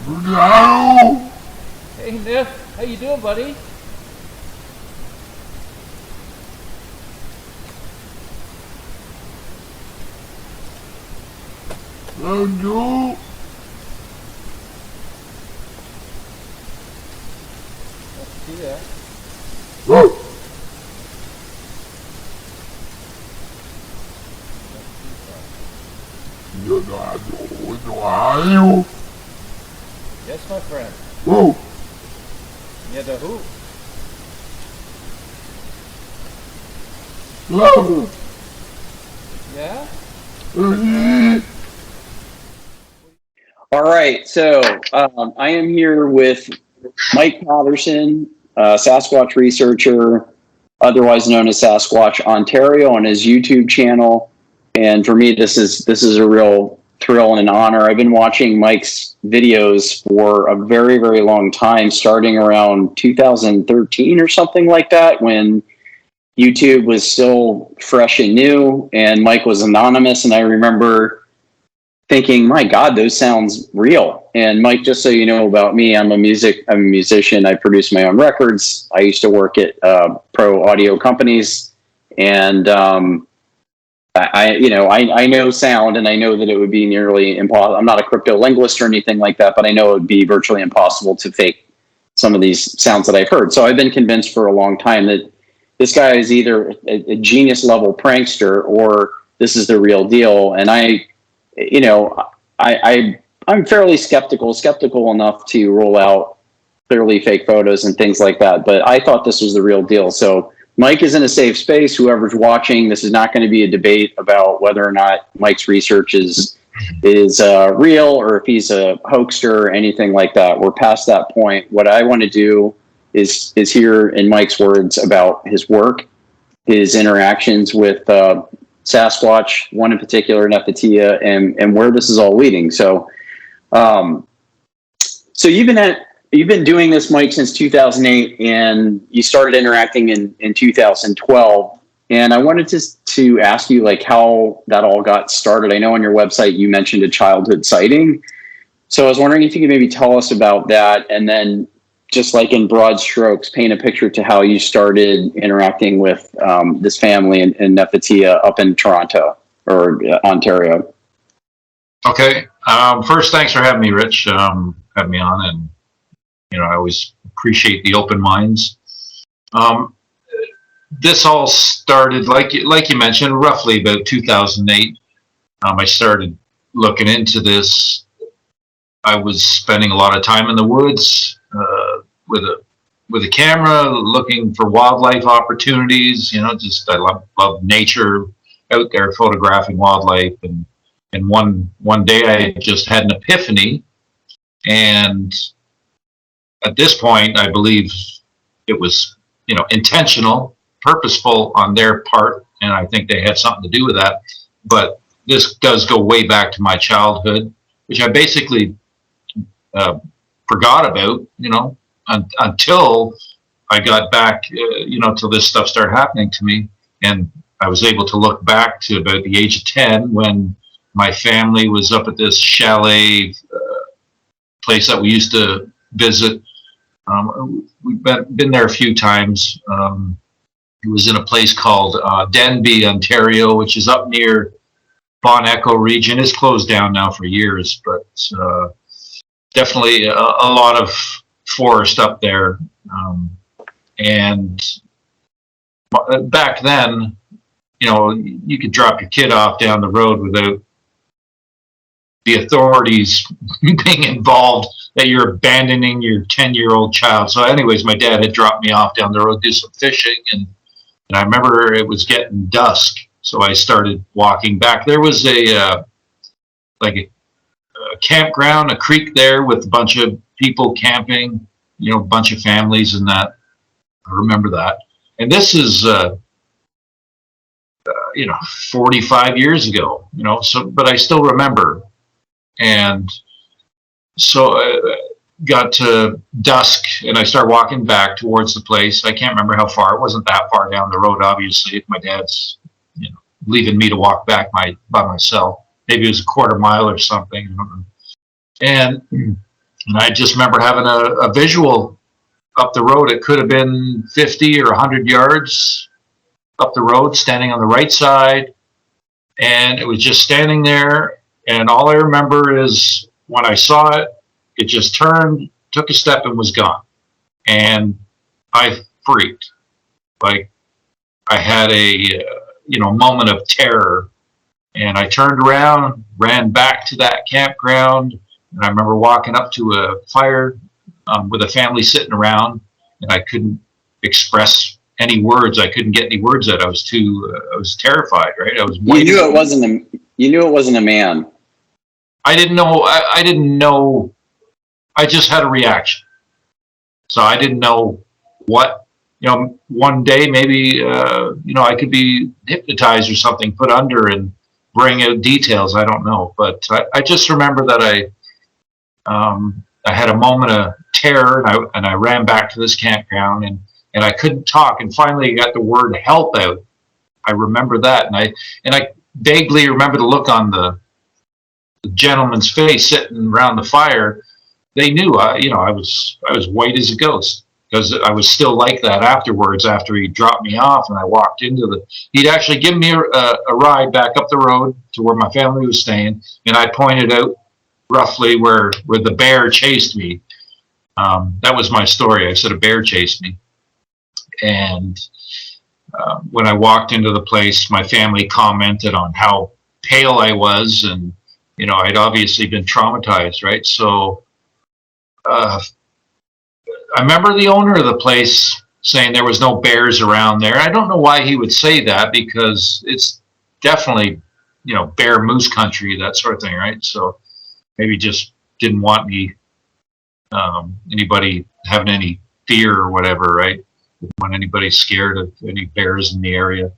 No! Hey, Nif. How you doing, buddy? No! Let's do that. Oh! No. Yes, my friend. Oh! Yeah, the who? No! Yeah? All right, so I am here with Mike Paterson, Sasquatch researcher, otherwise known as Sasquatch Ontario, on his YouTube channel. And for me, this is a real thrill and an honor. I've been watching Mike's videos for a very, very long time, starting around 2013 or something like that, when YouTube was still fresh and new, and Mike was anonymous. And I remember thinking, my God, those sounds real. And Mike, just so you know about me, I'm a musician. I produce my own records. I used to work at pro audio companies, and I know sound, and I know that it would be nearly impossible. I'm not a crypto linguist or anything like that, but I know it would be virtually impossible to fake some of these sounds that I've heard. So I've been convinced for a long time that this guy is either a genius level prankster or this is the real deal. And I'm fairly skeptical enough to rule out clearly fake photos and things like that. But I thought this was the real deal. So Mike is in a safe space. Whoever's watching, this is not going to be a debate about whether or not Mike's research is real or if he's a hoaxer or anything like that. We're past that point. What I want to do is hear in Mike's words about his work, his interactions with Sasquatch, one in particular, Nefatia, and where this is all leading. So, you've been doing this, Mike, since 2008, and you started interacting in 2012. And I wanted to ask you, like, how that all got started. I know on your website you mentioned a childhood sighting, so I was wondering if you could maybe tell us about that, and then just like in broad strokes, paint a picture to how you started interacting with this family in Nefatia up in Toronto or Ontario. Okay. First, thanks for having me, Rich. Having me on, and I always appreciate the open minds. This all started, like you mentioned, roughly about 2008. I started looking into this. I was spending a lot of time in the woods with a camera, looking for wildlife opportunities. Just I love nature, out there photographing wildlife. And one day I just had an epiphany, and at this point I believe it was intentional, purposeful on their part, and I think they had something to do with that. But this does go way back to my childhood, which I basically forgot about, until I got back, till this stuff started happening to me. And I was able to look back to about the age of 10 when my family was up at this chalet place that we used to visit. We've been there a few times. It was in a place called Denby, Ontario, which is up near Bon Echo region. It's closed down now for years, but definitely a lot of forest up there. And back then, you could drop your kid off down the road without the authorities being involved, that you're abandoning your 10-year-old child. So anyways, my dad had dropped me off down the road to do some fishing, and I remember it was getting dusk, so I started walking back. There was a campground, a creek there with a bunch of people camping, a bunch of families and that. I remember that. And this is 45 years ago, so, but I still remember. And so got to dusk, and I started walking back towards the place. I can't remember how far. It wasn't that far down the road, obviously, if my dad's leaving me to walk back by myself. Maybe it was a quarter mile or something. And And I just remember having a visual up the road. It could have been 50 or 100 yards up the road, standing on the right side. And it was just standing there. And all I remember is when I saw it, it just turned, took a step, and was gone. And I freaked. Like, I had a moment of terror. And I turned around, ran back to that campground, and I remember walking up to a fire with a family sitting around, and I couldn't express any words. I couldn't get any words out. I was terrified, right? I was You knew it wasn't a man. I didn't know. I didn't know. I just had a reaction. So I didn't know what. One day maybe I could be hypnotized or something, put under and bring out details. I don't know, but I just remember that I had a moment of terror, and I ran back to this campground, and I couldn't talk, and finally I got the word help out. I remember that, and I vaguely remember the look on the gentleman's face sitting around the fire. They knew I was white as a ghost, because I was still like that afterwards, after he dropped me off and I walked he'd actually given me a ride back up the road to where my family was staying, and I pointed out roughly where the bear chased me. That was my story. I said a bear chased me. And when I walked into the place, my family commented on how pale I was, and I'd obviously been traumatized, right? So I remember the owner of the place saying there was no bears around there. I don't know why he would say that, because it's definitely, bear moose country, that sort of thing, right? So maybe just didn't want anybody having any fear or whatever, right? Didn't want anybody scared of any bears in the area.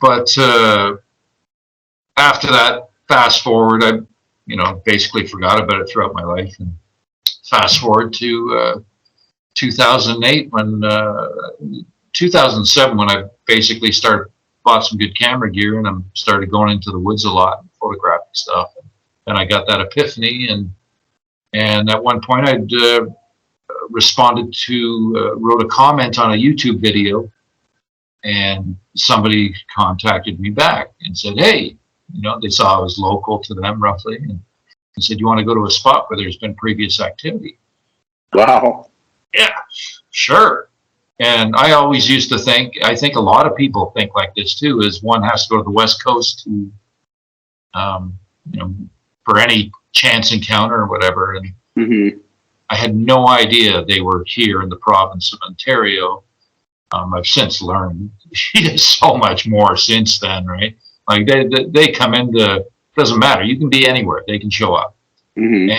But after that, fast forward, I, basically forgot about it throughout my life. And fast forward to 2008, 2007, when I basically bought some good camera gear, and I started going into the woods a lot and photographing stuff. And I got that epiphany, and at one point I'd responded to, wrote a comment on a YouTube video, and somebody contacted me back and said, hey, they saw I was local to them roughly, and said, you want to go to a spot where there's been previous activity? Wow. Yeah, sure. And I always used to think, I think a lot of people think like this too, is one has to go to the West Coast to, for any chance encounter or whatever. And I had no idea they were here in the province of Ontario. I've since learned so much more since then, right? Like they come into, doesn't matter, you can be anywhere, they can show up. And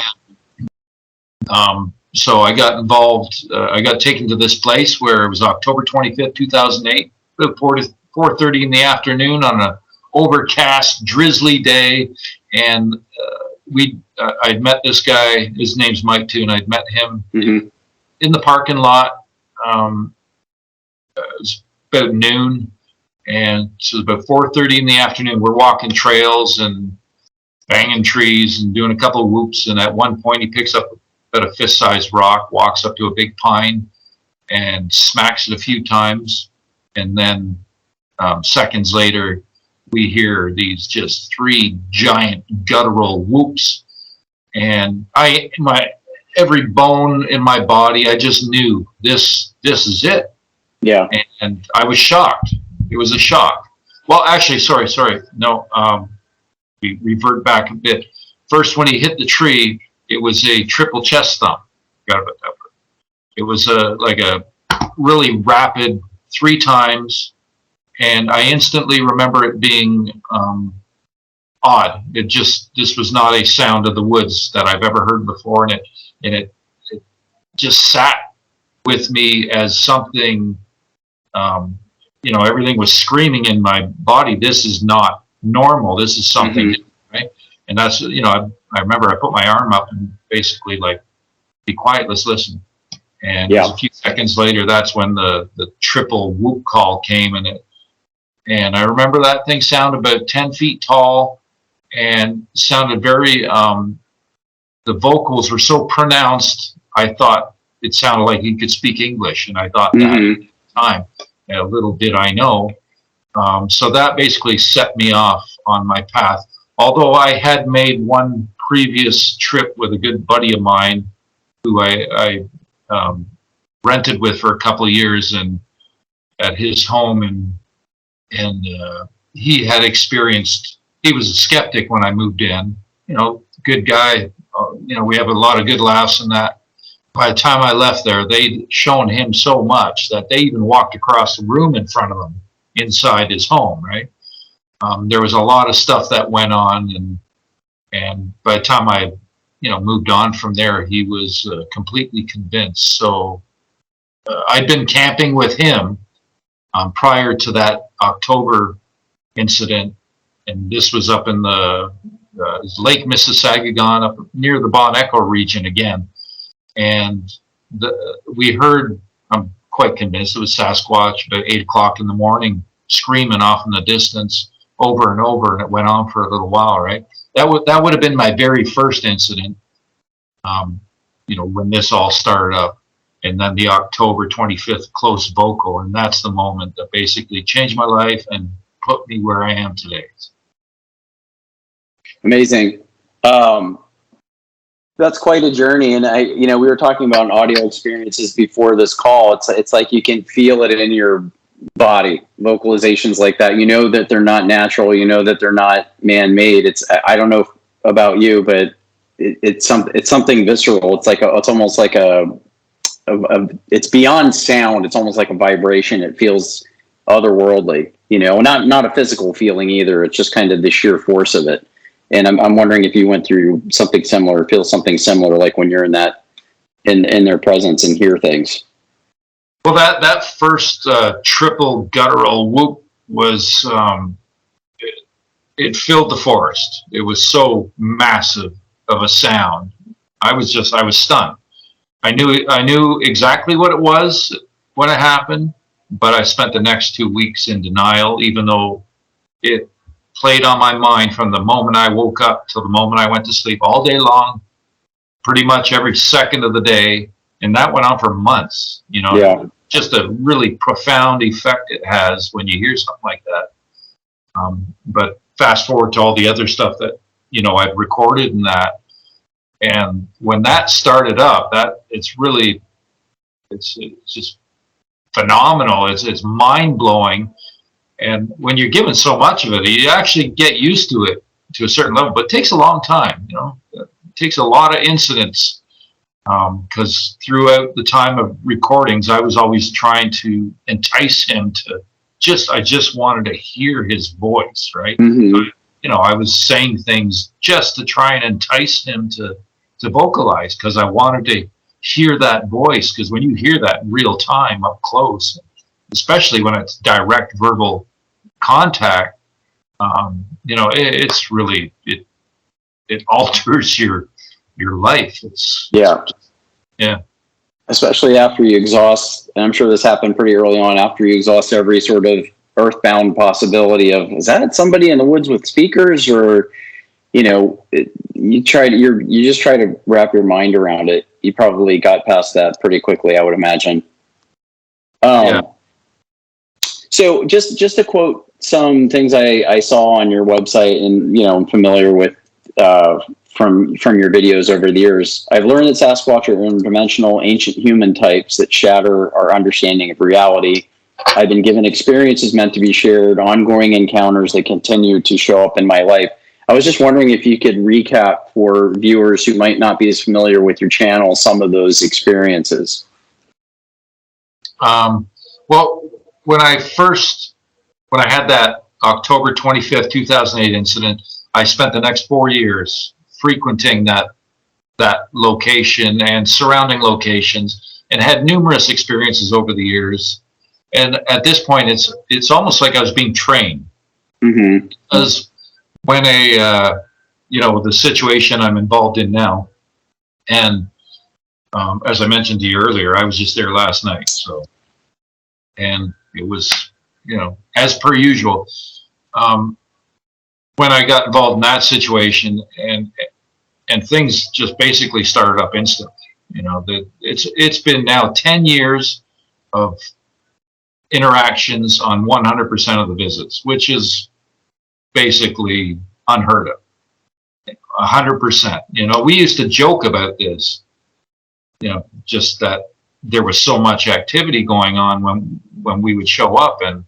so I got involved, I got taken to this place where it was October 25th, 2008, about 4:30 in the afternoon on an overcast, drizzly day. And I'd met this guy, his name's Mike too, and I'd met him in the parking lot. It was about noon, and so it was about 4:30 in the afternoon. We're walking trails and banging trees and doing a couple of whoops, and at one point he picks up about a fist-sized rock, walks up to a big pine and smacks it a few times, and then seconds later we hear these just 3 giant guttural whoops, and every bone in my body, I just knew this is it. Yeah. And I was shocked. It was a shock. Well, actually, sorry. No, we revert back a bit. First, when he hit the tree, it was a triple chest thump. Forgot about that part. It was like a really rapid 3 times, and I instantly remember it being odd. This was not a sound of the woods that I've ever heard before, and it just sat with me as something. Everything was screaming in my body. This is not normal. This is something, right? And that's, I remember I put my arm up and basically like, be quiet, let's listen. And it was a few seconds later, that's when the triple whoop call came, and I remember that thing sounded about 10 feet tall and sounded very the vocals were so pronounced, I thought it sounded like he could speak English, and I thought that at the time. Little did I know. So that basically set me off on my path. Although I had made one previous trip with a good buddy of mine who I rented with for a couple of years and at his home, and he had experienced, he was a skeptic when I moved in, good guy, we have a lot of good laughs and that. By the time I left there, they'd shown him so much that they even walked across the room in front of him inside his home, right? There was a lot of stuff that went on, and by the time I, moved on from there, he was completely convinced. So I'd been camping with him prior to that October incident, and this was up in the Lake Mississauga, up near the Bon Echo region again. And we heard, I'm quite convinced it was Sasquatch, about 8 o'clock in the morning, screaming off in the distance over and over, and it went on for a little while, right? That would have been my very first incident, when this all started up. And then the October 25th close vocal, and that's the moment that basically changed my life and put me where I am today. Amazing. That's quite a journey. And we were talking about audio experiences before this call. It's like you can feel it in your body, vocalizations like that. You know that they're not natural. You know that they're not man-made. I don't know about you, but it's something visceral. It's almost like it's beyond sound. It's almost like a vibration. It feels otherworldly, not a physical feeling either. It's just kind of the sheer force of it. And I'm wondering if you went through something similar, feel something similar, like when you're in their presence and hear things. Well, that first triple guttural whoop was, it filled the forest. It was so massive of a sound. I was stunned. I knew exactly what it was when it happened, but I spent the next 2 weeks in denial, even though it played on my mind from the moment I woke up till the moment I went to sleep, all day long, pretty much every second of the day. And that went on for months, Yeah. Just a really profound effect it has when you hear something like that. But fast forward to all the other stuff that, I've recorded and that. And when that started up, it's just phenomenal. It's mind blowing. And when you're given so much of it, you actually get used to it to a certain level, but it takes a long time, It takes a lot of incidents, because throughout the time of recordings, I was always trying to entice him to I just wanted to hear his voice, right? Mm-hmm. So, I was saying things just to try and entice him to vocalize, because I wanted to hear that voice, because when you hear that in real time up close, especially when it's direct verbal contact, it's really, it alters your life. Yeah. Especially after you exhaust, and I'm sure this happened pretty early on, after you exhaust every sort of earthbound possibility of, is that somebody in the woods with speakers, or, you just try to wrap your mind around it. You probably got past that pretty quickly, I would imagine. Yeah. So just to quote some things I saw on your website, and I'm familiar with from your videos over the years. I've learned that Sasquatch are interdimensional ancient human types that shatter our understanding of reality. I've been given experiences meant to be shared, ongoing encounters that continue to show up in my life. I was just wondering if you could recap for viewers who might not be as familiar with your channel some of those experiences. Well, when I had that October 25th, 2008 incident, I spent the next 4 years frequenting that location and surrounding locations, and had numerous experiences over the years. And at this point, it's almost like I was being trained. Mm-hmm. Because when the situation I'm involved in now, and as I mentioned to you earlier, I was just there last night. So, and it was, as per usual, when I got involved in that situation, and and things just basically started up instantly. That it's been now 10 years of interactions on 100% of the visits, which is basically unheard of. 100%. We used to joke about this, just that there was so much activity going on when we would show up, and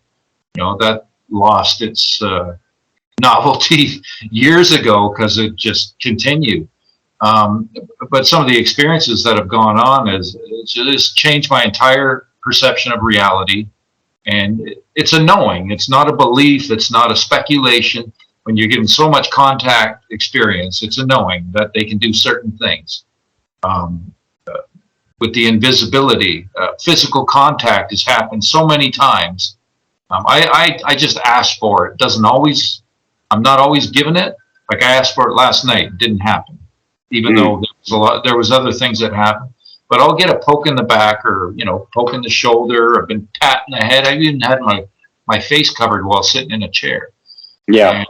that lost its novelty years ago because it just continued. But some of the experiences that have gone on has changed my entire perception of reality. And it's a knowing. It's not a belief. It's not a speculation. When you're given so much contact experience, it's a knowing that they can do certain things. With the invisibility, physical contact has happened so many times. I just ask for it. Doesn't always. I'm not always given it. Like I asked for it last night. It didn't happen. Even though there was other things that happened. But I'll get a poke in the back, or poke in the shoulder. I've been patting the head. I've even had my face covered while sitting in a chair. Yeah.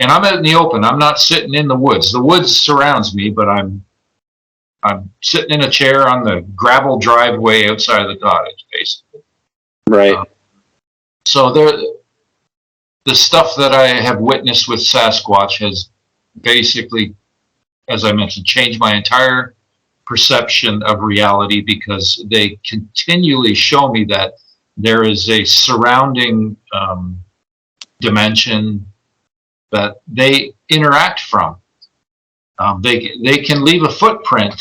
And I'm out in the open. I'm not sitting in the woods. The woods surrounds me, but I'm sitting in a chair on the gravel driveway outside of the cottage, basically. Right. So the stuff that I have witnessed with Sasquatch has basically, as I mentioned, changed my entire perception of reality, because they continually show me that there is a surrounding dimension that they interact from. They can leave a footprint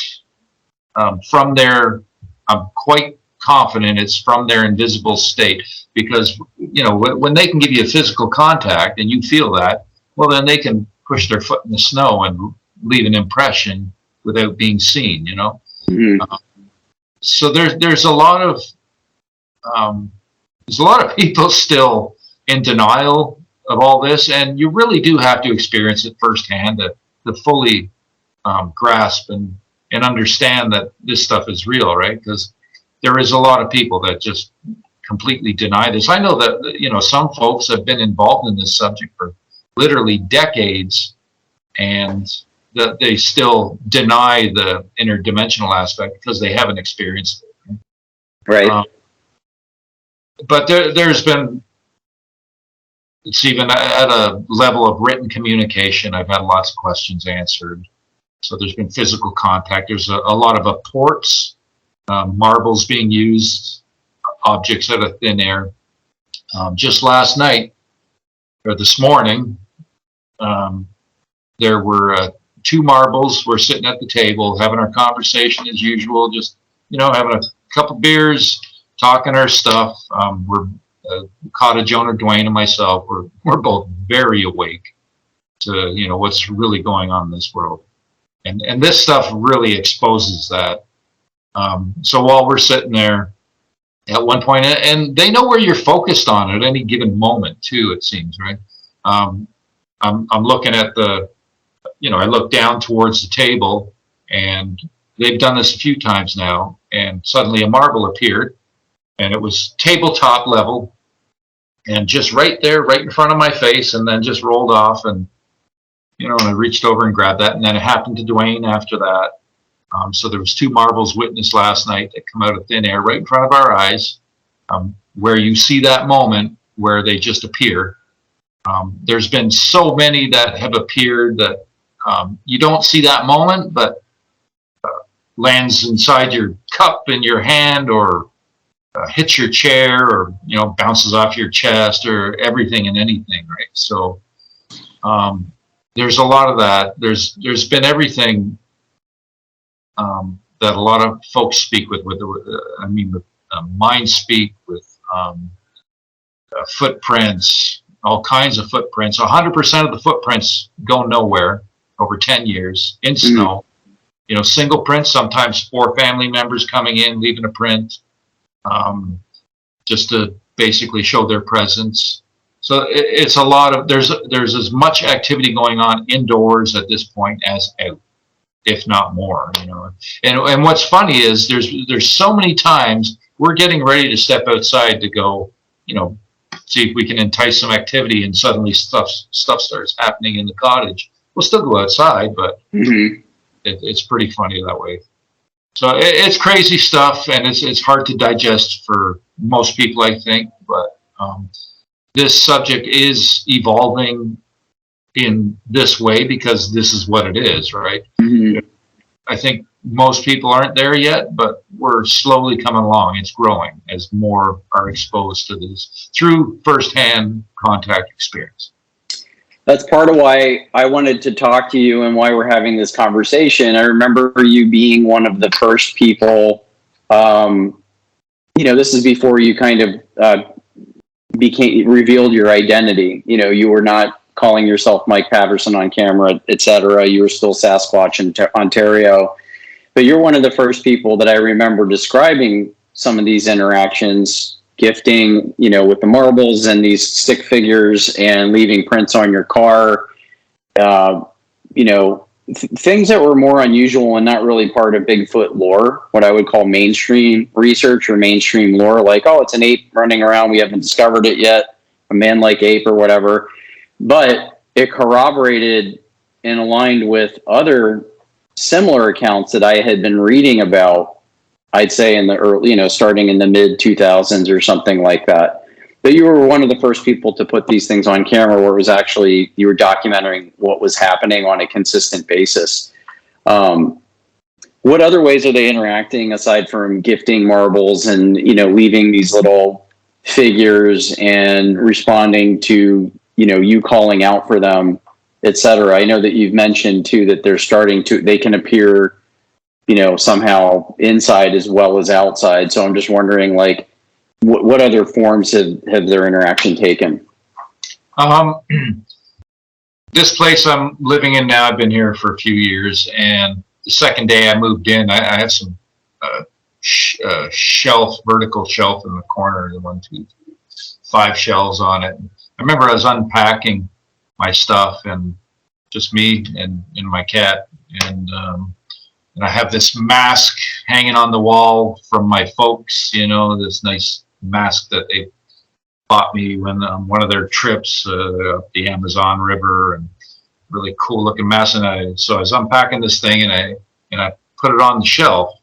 from their, I'm quite confident it's from their invisible state, because when they can give you a physical contact and you feel that, well, then they can push their foot in the snow and leave an impression without being seen. So there's a lot of people still in denial of all this, and you really do have to experience it firsthand to fully grasp and understand that this stuff is real, right? Because there is a lot of people that just completely deny this. I know that some folks have been involved in this subject for literally decades, and that they still deny the interdimensional aspect because they haven't experienced it. Right. But there's been, it's even at a level of written communication, I've had lots of questions answered. So there's been physical contact. There's a lot of apports, marbles being used, objects out of thin air. Just last night, or this morning, there were 2 marbles. We're sitting at the table, having our conversation as usual, just, having a couple beers, talking our stuff. We're cottage owner Dwayne and myself, we're both very awake to what's really going on in this world, and this stuff really exposes that. So while we're sitting there, at one point, and they know where you're focused on at any given moment too, it seems, right? I'm looking at I look down towards the table, and they've done this a few times now, and suddenly a marble appeared, and it was tabletop level, and just right there, right in front of my face, and then just rolled off, and and I reached over and grabbed that, and then it happened to Dwayne after that. So there was 2 marbles witnessed last night that come out of thin air right in front of our eyes, where you see that moment where they just appear. There's been so many that have appeared that you don't see that moment, but lands inside your cup in your hand, or hits your chair, or bounces off your chest, or everything and anything, right? So there's a lot of that. There's been everything that a lot of folks speak with mind speak, with footprints, all kinds of footprints. 100% of the footprints go nowhere over 10 years in snow. Single prints, sometimes 4 family members coming in, leaving a print, just to basically show their presence. So it's a lot of, there's as much activity going on indoors at this point as out, if not more, And what's funny is there's so many times we're getting ready to step outside to go, see if we can entice some activity, and suddenly stuff starts happening in the cottage. We'll still go outside, but it's pretty funny that way. So it's crazy stuff, and it's hard to digest for most people, I think. But this subject is evolving in this way because this is what it is, right? Mm-hmm. I think most people aren't there yet, but we're slowly coming along. It's growing as more are exposed to this through firsthand contact experience. That's part of why I wanted to talk to you and why we're having this conversation. I remember you being one of the first people, this is before you kind of revealed your identity. You were not calling yourself Mike Paterson on camera, etc. You were still Sasquatch in Ontario. But you're one of the first people that I remember describing some of these interactions, gifting, with the marbles and these stick figures and leaving prints on your car, things that were more unusual and not really part of Bigfoot lore, what I would call mainstream research or mainstream lore, like, oh, it's an ape running around, we haven't discovered it yet, a man-like ape or whatever. But it corroborated and aligned with other similar accounts that I had been reading about, I'd say in the early, starting in the mid 2000s or something like that. But you were one of the first people to put these things on camera where it was actually, you were documenting what was happening on a consistent basis. What other ways are they interacting aside from gifting marbles and, leaving these little figures and responding to, you calling out for them, etc.? I know that you've mentioned too that they can appear, somehow inside as well as outside. So I'm just wondering, like, what other forms have their interaction taken? This place I'm living in now, I've been here for a few years, and the second day I moved in, I had some vertical shelf in the corner, the 1, 2, 3, 5 shelves on it. I remember I was unpacking my stuff, and just me and my cat, and I have this mask hanging on the wall from my folks, this nice mask that they bought me when one of their trips up the Amazon River, and really cool looking mask. And so I was unpacking this thing, and I put it on the shelf,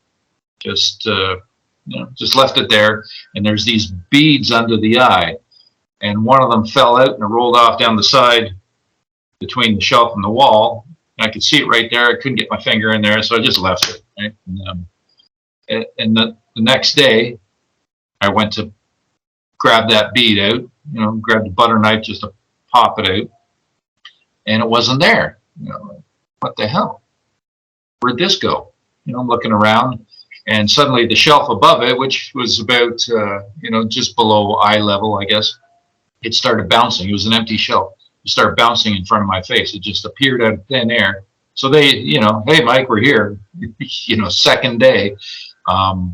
just left it there. And there's these beads under the eye, and one of them fell out and it rolled off down the side between the shelf and the wall. And I could see it right there. I couldn't get my finger in there, so I just left it. Right? And the next day, I went to grab that bead out, grab the butter knife just to pop it out, and it wasn't there. What the hell? Where'd this go? I'm looking around, and suddenly the shelf above it, which was about, just below eye level, I guess, it started bouncing. It was an empty shelf. It started bouncing in front of my face. It just appeared out of thin air. So they, hey, Mike, we're here. Second day. My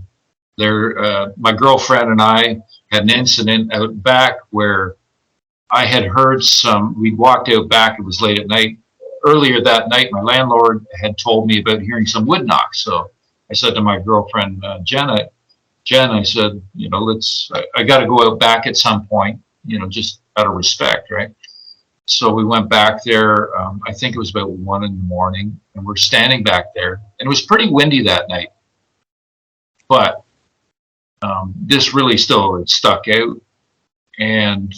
girlfriend and I had an incident out back where I had heard we'd walked out back, it was late at night. Earlier that night, my landlord had told me about hearing some wood knocks. So I said to my girlfriend, Jen, I said, I got to go out back at some point, just out of respect, right? So we went back there, I think it was about 1 a.m, and we're standing back there, and it was pretty windy that night. But this really still stuck out, and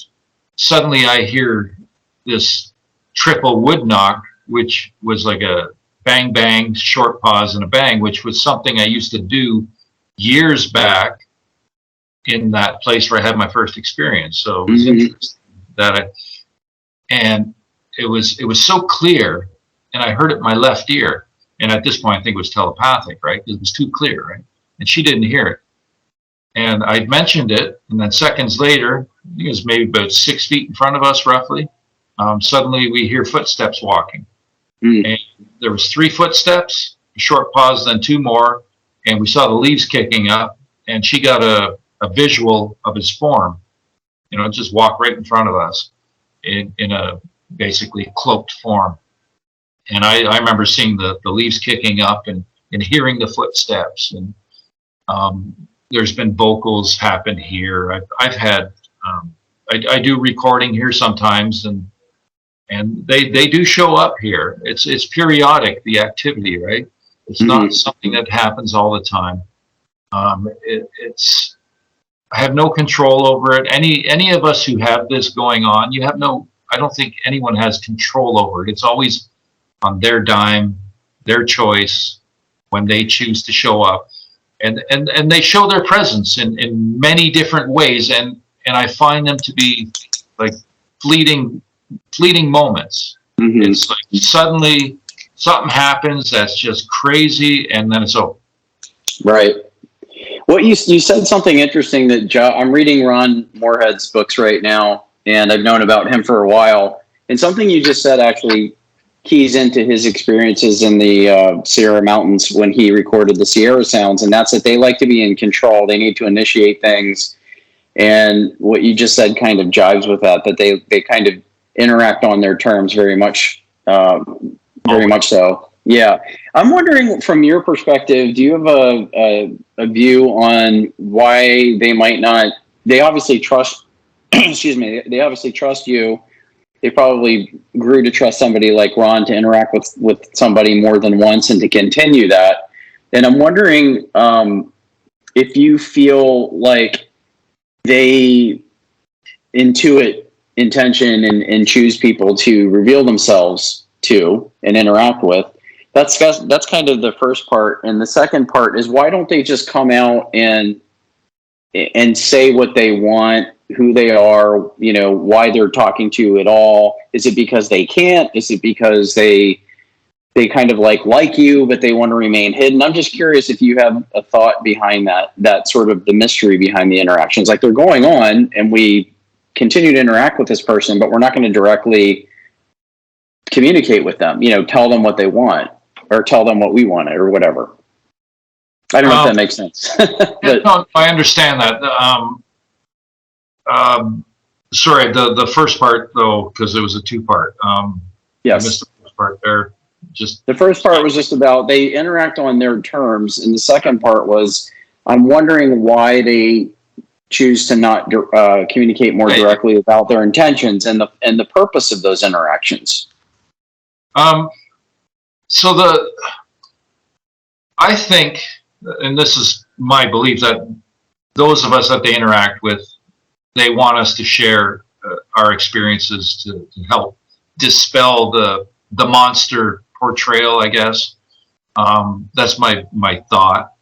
suddenly I hear this triple wood knock, which was like a bang, bang, short pause, and a bang, which was something I used to do years back in that place where I had my first experience. So it was interesting that and it was so clear, and I heard it in my left ear. And at this point, I think it was telepathic, right? It was too clear, right? And she didn't hear it. And I'd mentioned it, and then seconds later, I think it was maybe about 6 feet in front of us, roughly. Suddenly, we hear footsteps walking, and there was 3 footsteps, a short pause, then 2 more, and we saw the leaves kicking up. And she got a visual of his form, just walk right in front of us in a basically cloaked form. And I remember seeing the leaves kicking up and hearing the footsteps. And there's been vocals happen here. I've had I do recording here sometimes, and they do show up here. It's periodic, the activity, right? It's not something that happens all the time. It's I have no control over it. Any of us who have this going on, I don't think anyone has control over it. It's always on their dime, their choice, when they choose to show up. And they show their presence in many different ways, and I find them to be like fleeting moments. It's like suddenly something happens that's just crazy, and then it's over. Right. Well, you said something interesting that I'm reading Ron Moorhead's books right now, and I've known about him for a while. And something you just said actually keys into his experiences in the Sierra Mountains when he recorded the Sierra sounds, and that's that they like to be in control. They need to initiate things. And what you just said kind of jives with that they kind of interact on their terms very much so. Yeah. I'm wondering, from your perspective, do you have a view on why they might not, they obviously trust, excuse me, they obviously trust you. They probably grew to trust somebody like Ron to interact with somebody more than once and to continue that. And I'm wondering if you feel like they intuit intention and choose people to reveal themselves to and interact with. That's kind of the first part. And the second part is, why don't they just come out and say what they want, who they are, why they're talking to you at all? Is it because they can't? Is it because they kind of like you, but they want to remain hidden? I'm just curious if you have a thought behind that sort of the mystery behind the interactions. Like, they're going on and we continue to interact with this person, but we're not going to directly communicate with them, tell them what they want or tell them what we want or whatever. I don't know if that makes sense. But, no, I understand that. Sorry, the first part though, because it was a two-part. yes. I missed the first part there. The first part was just about they interact on their terms, and the second part was, I'm wondering why they choose to not communicate more directly about their intentions and the purpose of those interactions. I think, and this is my belief, that those of us that they interact with, they want us to share our experiences to help dispel the monster portrayal, I guess. That's my thought.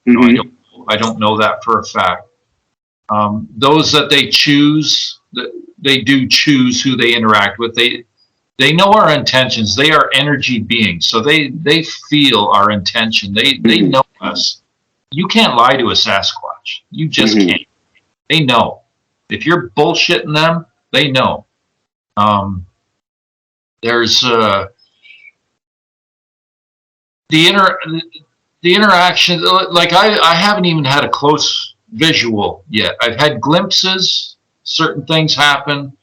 I don't know that for a fact. Those that they choose, they do choose who they interact with. They know our intentions. They are energy beings, so they feel our intention. They know us. You can't lie to a Sasquatch. You just can't. They know. If you're bullshitting them, they know. There's the interaction. Like, I haven't even had a close visual yet. I've had glimpses. Certain things happen.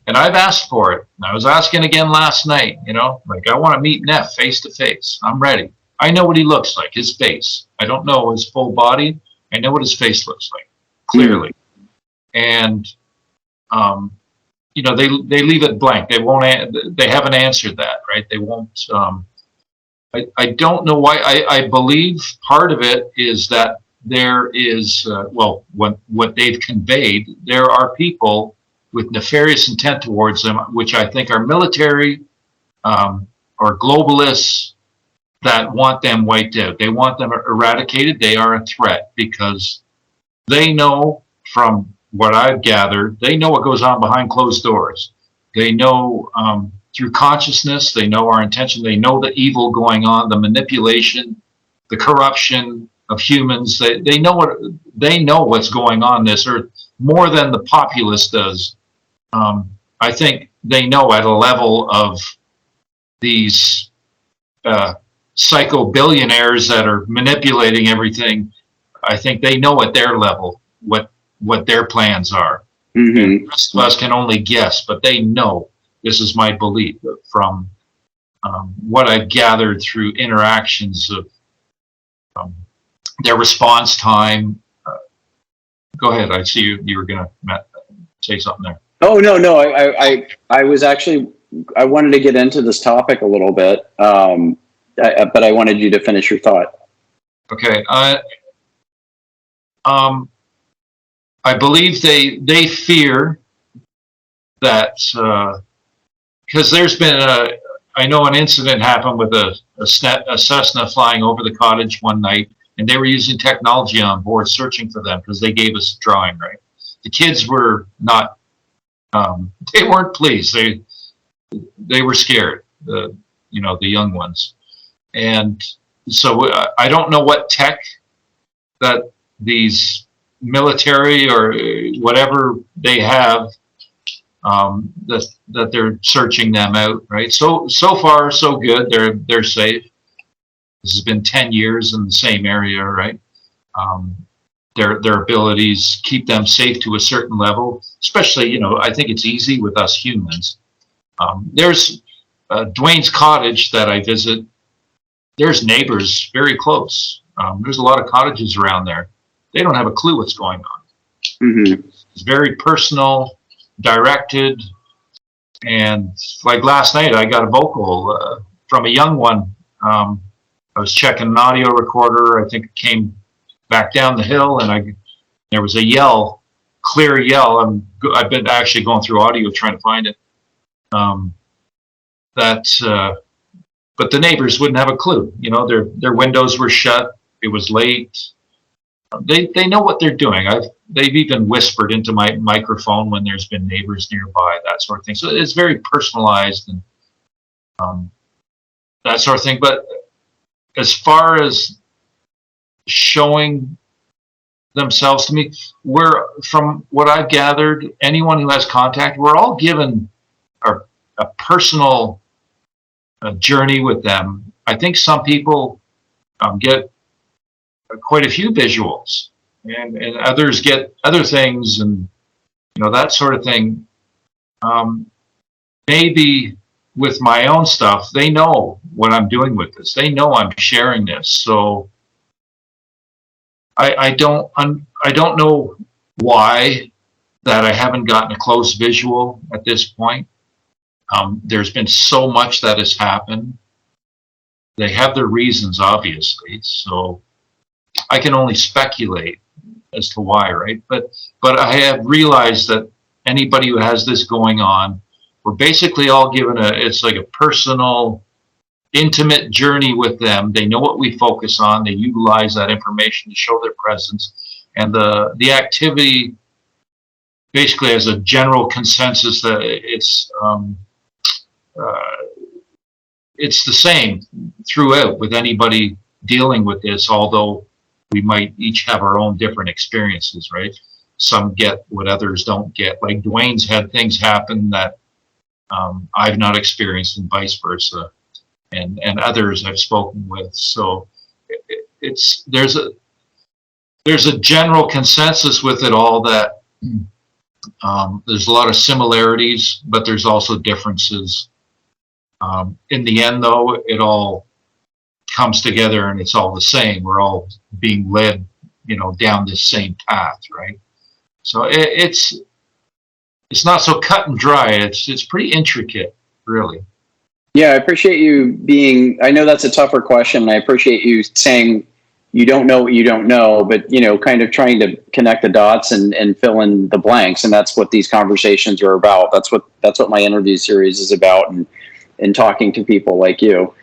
And I've asked for it. And I was asking again last night, like, I want to meet Neff face to face. I'm ready. I know what he looks like, his face. I don't know his full body. I know what his face looks like, clearly. And, they leave it blank. They haven't answered that, right? They won't, I don't know why. I believe part of it is that there is, what they've conveyed, there are people with nefarious intent towards them, which I think are military or globalists that want them wiped out. They want them eradicated. They are a threat because they know, from what I've gathered, they know what goes on behind closed doors. They know through consciousness, they know our intention. They know the evil going on, the manipulation, the corruption of humans. They know what's going on this earth more than the populace does. I think they know at a level of these psycho billionaires that are manipulating everything. I think they know at their level what their plans are. And the rest of us can only guess, but they know. This is my belief from what I've gathered through interactions of their response time. Go ahead. I see you were going to say something there. Oh, no. I was actually, I wanted to get into this topic a little bit. but I wanted you to finish your thought. Okay. I believe they fear that because there's been I know an incident happened with a Cessna flying over the cottage one night, and they were using technology on board searching for them because they gave us a drawing, right? The kids were not, they weren't pleased. They were scared, the young ones. And so I don't know what tech that these military or whatever they have, that they're searching them out, right? So far so good. They're safe. This has been 10 years in the same area, right? Their abilities keep them safe to a certain level. Especially, I think it's easy with us humans. There's Dwayne's cottage that I visit. There's neighbors very close. There's a lot of cottages around there. They don't have a clue what's going on. Mm-hmm. It's very personal, directed, and like last night, I got a vocal from a young one. I was checking an audio recorder. I think it came back down the hill, and there was a yell, clear yell. I've been actually going through audio trying to find it. But the neighbors wouldn't have a clue. Their windows were shut. It was late. They know what they're doing. They've even whispered into my microphone when there's been neighbors nearby, that sort of thing. So it's very personalized and that sort of thing. But as far as showing themselves to me, from what I've gathered, anyone who has contact, we're all given a personal journey with them. I think some people get quite a few visuals, and others get other things, and that sort of thing. Maybe with my own stuff, they know what I'm doing with this. They know I'm sharing this. So I don't know why that I haven't gotten a close visual at this point. There's been so much that has happened. They have their reasons, obviously. So I can only speculate as to why, right? But I have realized that anybody who has this going on, we're basically all given it's like a personal, intimate journey with them. They know what we focus on. They utilize that information to show their presence. And the activity basically has a general consensus that it's the same throughout with anybody dealing with this, although we might each have our own different experiences, right? Some get what others don't get. Like Dwayne's had things happen that I've not experienced, and vice versa, and others I've spoken with. So there's a general consensus with it all that there's a lot of similarities, but there's also differences. In the end, though, it all comes together and it's all the same. We're all being led, down this same path, right? So it's not so cut and dry. It's pretty intricate, really. Yeah, I appreciate you being. I know that's a tougher question, and I appreciate you saying you don't know what you don't know, but kind of trying to connect the dots and fill in the blanks, and that's what these conversations are about. That's what my interview series is about, and talking to people like you,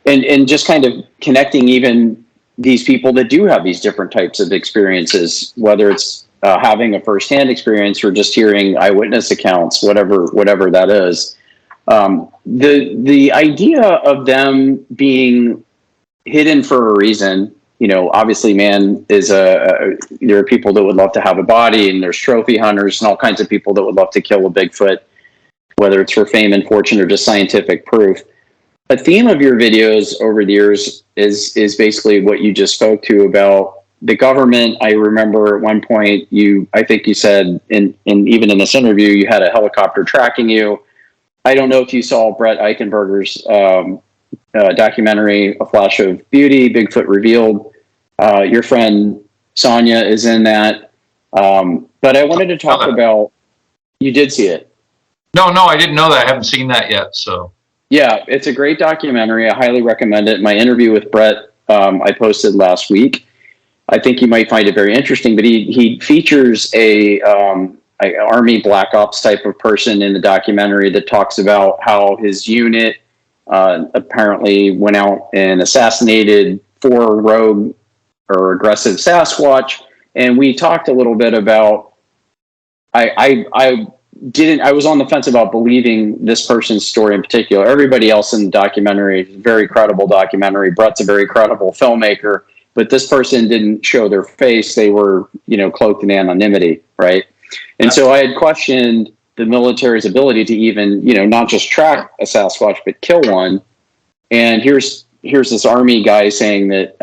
and just kind of connecting even these people that do have these different types of experiences, whether it's having a firsthand experience or just hearing eyewitness accounts, whatever that is. The idea of them being hidden for a reason, obviously man is there are people that would love to have a body, and there's trophy hunters and all kinds of people that would love to kill a Bigfoot, whether it's for fame and fortune or just scientific proof. A theme of your videos over the years is basically what you just spoke to about the government. I remember at one point I think you said, in even in this interview, you had a helicopter tracking you. I don't know if you saw Brett Eichenberger's documentary, A Flash of Beauty, Bigfoot Revealed. Your friend Sonia is in that. But I wanted to talk about, you did see it. No, I didn't know that. I haven't seen that yet. So Yeah, it's a great documentary. I highly recommend it. My interview with Brett, I posted last week. I think you might find it very interesting, but he features a Army Black Ops type of person in the documentary that talks about how his unit apparently went out and assassinated 4 rogue or aggressive Sasquatch. And we talked a little bit about, I was on the fence about believing this person's story in particular. Everybody else in the documentary is a very credible documentary. Brett's a very credible filmmaker, but this person didn't show their face. They were, cloaked in anonymity, right? And so I had questioned the military's ability to even, not just track a Sasquatch, but kill one. And here's this Army guy saying that,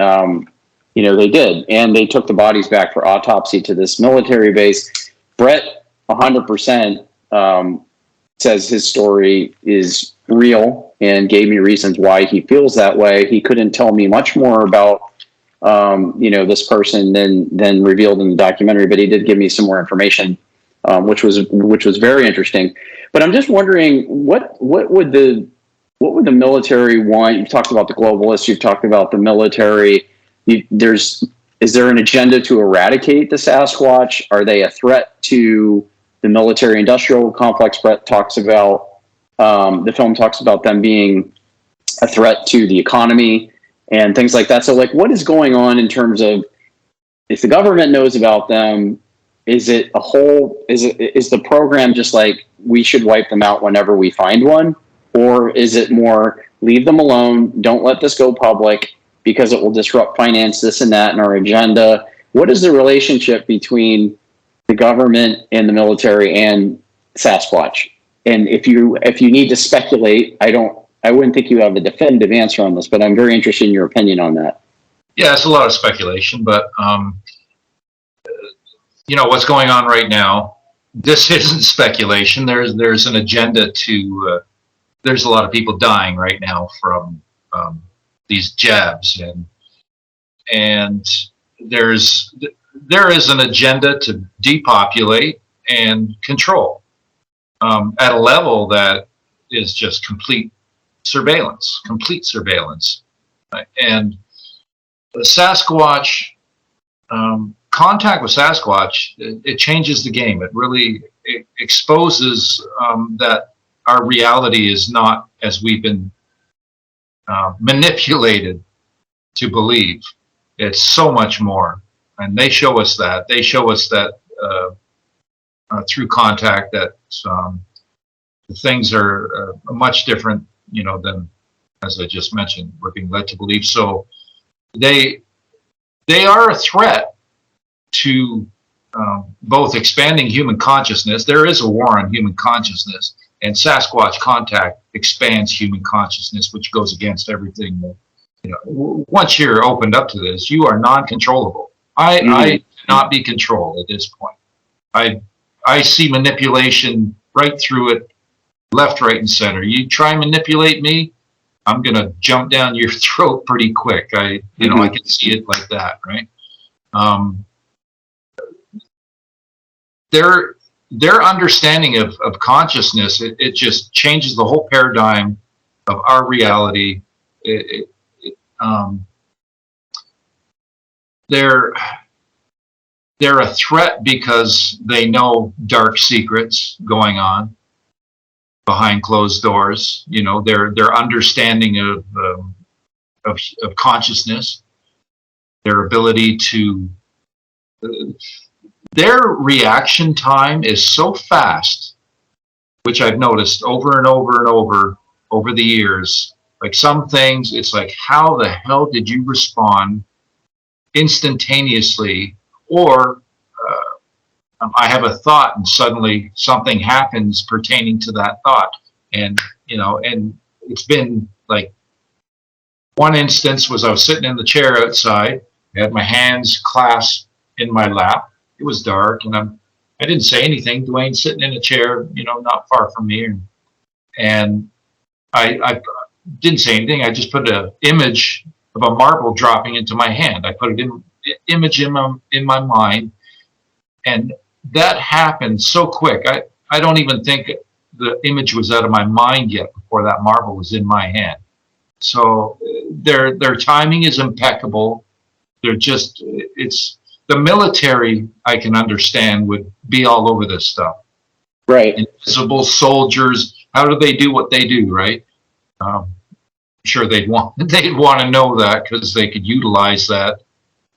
they did. And they took the bodies back for autopsy to this military base. Brett 100% says his story is real and gave me reasons why he feels that way. He couldn't tell me much more about this person than revealed in the documentary, but he did give me some more information, which was very interesting. But I'm just wondering, what would the military want? You've talked about the globalists. You've talked about the military. Is there an agenda to eradicate the Sasquatch? Are they a threat to the military-industrial complex? Brett talks about, the film talks about them being a threat to the economy and things like that. So, what is going on in terms of, if the government knows about them, is it is the program just like, we should wipe them out whenever we find one? Or is it more, leave them alone, don't let this go public because it will disrupt finance, this and that, and our agenda? What is the relationship between the government and the military and Sasquatch? And if you need to speculate, I wouldn't think you have a definitive answer on this, but I'm very interested in your opinion on that. Yeah, it's a lot of speculation, but what's going on right now, this isn't speculation. There's an agenda to. There's a lot of people dying right now from these jabs, and there is an agenda to depopulate and control at a level that is just complete surveillance. And the Sasquatch, contact with Sasquatch, it changes the game. It really exposes that our reality is not as we've been manipulated to believe. It's so much more. And they show us that. They show us that through contact, that things are much different, than, as I just mentioned, we're being led to believe. So they are a threat to both expanding human consciousness. There is a war on human consciousness, and Sasquatch contact expands human consciousness, which goes against everything that, once you're opened up to this, you are non-controllable. I cannot be controlled at this point. I see manipulation right through it, left, right, and center. You try and manipulate me, I'm gonna jump down your throat pretty quick. I can see it like that, right? Their understanding of consciousness, it just changes the whole paradigm of our reality. They're a threat because they know dark secrets going on behind closed doors. Their understanding of consciousness, their ability to, their reaction time is so fast, which I've noticed over and over and over the years. Like some things, it's like, how the hell did you respond instantaneously? Or I have a thought and suddenly something happens pertaining to that thought. And it's been like, one instance was I was sitting in the chair outside, I had my hands clasped in my lap. It was dark, and I didn't say anything. Dwayne's sitting in a chair, not far from me, and I didn't say anything. I just put an image of a marble dropping into my hand. I put an image in my mind, and that happened so quick. I don't even think the image was out of my mind yet before that marble was in my hand. So their timing is impeccable. They're just, it's the military, I can understand, would be all over this stuff. Right. Invisible soldiers, how do they do what they do, right? I'm sure they'd want to know that, because they could utilize that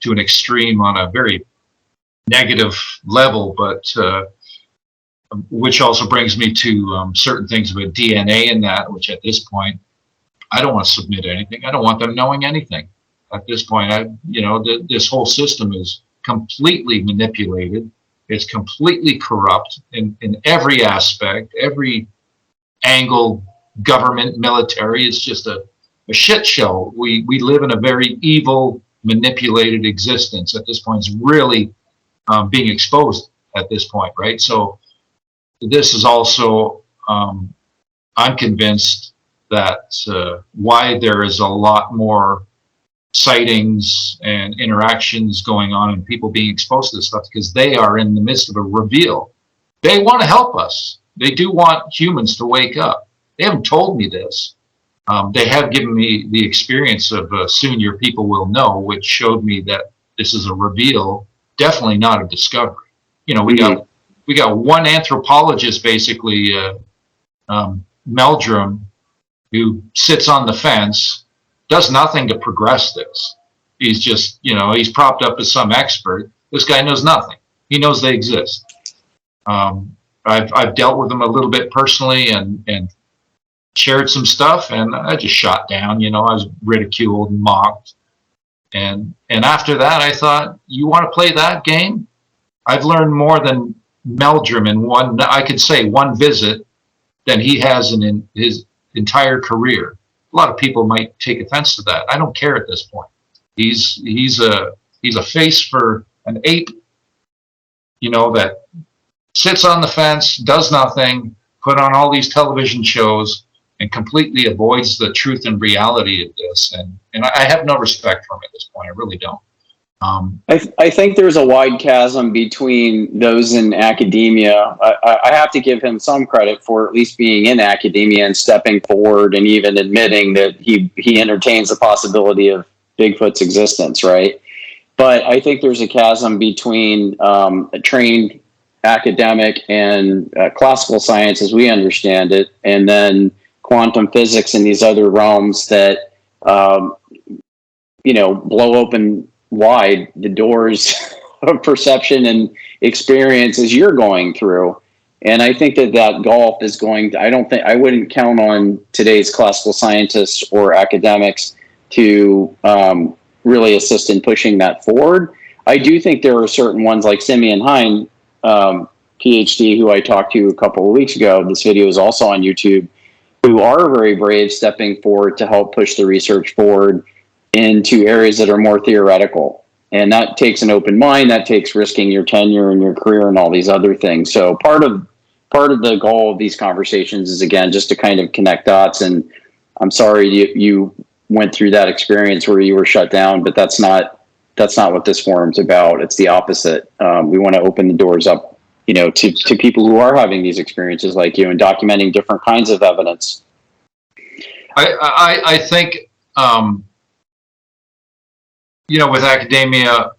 to an extreme on a very negative level. But which also brings me to certain things about DNA and that, which at this point, I don't want to submit anything. I don't want them knowing anything. At this point, this whole system is completely manipulated. It's completely corrupt in every aspect, every angle, government, military. It's just a shit show. We live in a very evil, manipulated existence at this point. It's really being exposed at this point, right? So this is also, I'm convinced that why there is a lot more sightings and interactions going on and people being exposed to this stuff, because they are in the midst of a reveal. They want to help us. They do want humans to wake up. They haven't told me this. They have given me the experience of Soon Your People Will Know, which showed me that this is a reveal, definitely not a discovery. You know, we got one anthropologist, basically, Meldrum, who sits on the fence, does nothing to progress this. He's just, he's propped up as some expert. This guy knows nothing. He knows they exist. I've dealt with him a little bit personally and shared some stuff, and I just shot down. I was ridiculed and mocked. And after that, I thought, you want to play that game? I've learned more than Meldrum in one visit than he has in his entire career. A lot of people might take offense to that. I don't care at this point. He's a face for an ape, that sits on the fence, does nothing, put on all these television shows, and completely avoids the truth and reality of this. And I have no respect for him at this point. I really don't. I think there's a wide chasm between those in academia. I have to give him some credit for at least being in academia and stepping forward and even admitting that he entertains the possibility of Bigfoot's existence, right? But I think there's a chasm between a trained academic and classical science as we understand it, and then quantum physics and these other realms that, blow open wide the doors of perception and experience as you're going through. And I think that gulf is I wouldn't count on today's classical scientists or academics to really assist in pushing that forward. I do think there are certain ones like Simeon Hine, PhD, who I talked to a couple of weeks ago. This video is also on YouTube, who are very brave, stepping forward to help push the research forward into areas that are more theoretical. And that takes an open mind. That takes risking your tenure and your career and all these other things. So part of the goal of these conversations is, again, just to kind of connect dots. And I'm sorry you went through that experience where you were shut down, but that's not what this forum's about. It's the opposite. We want to open the doors up, to people who are having these experiences like you and documenting different kinds of evidence. I think, with academia,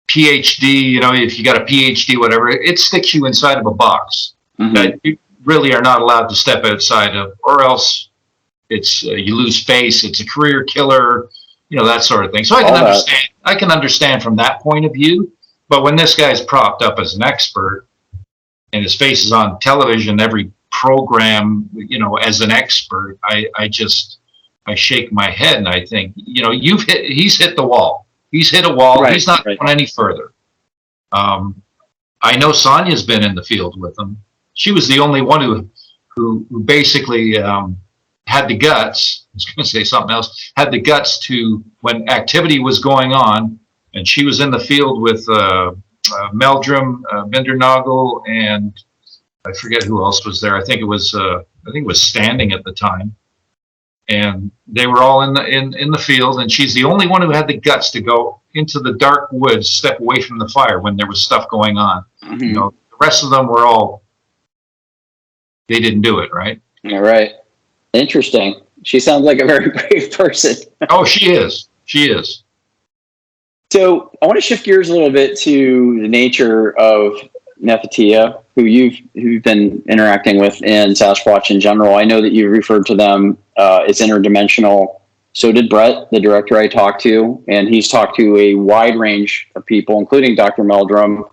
PhD, if you got a PhD, whatever, it sticks you inside of a box that you really are not allowed to step outside of, or else it's you lose face. It's a career killer, that sort of thing. So I can understand from that point of view. But when this guy's propped up as an expert and his face is on television, every program, as an expert, I shake my head and I think, he's hit the wall. He's hit a wall. Right, he's not going any further. I know Sonia's been in the field with him. She was the only one who basically had the guts. I was going to say something else. Had the guts to, when activity was going on, and she was in the field with Meldrum, Bindernagel, and I forget who else was there. I think it was Standing at the time. And they were all in the field, and she's the only one who had the guts to go into the dark woods, step away from the fire when there was stuff going on. The rest of them were all they didn't do it, right? All right. Interesting. She sounds like a very brave person. Oh, she is. She is. So I want to shift gears a little bit to the nature of Nefatia, who you've been interacting with in Sasquatch in general. I know that you referred to them as interdimensional. So did Brett, the director I talked to, and he's talked to a wide range of people, including Dr. Meldrum.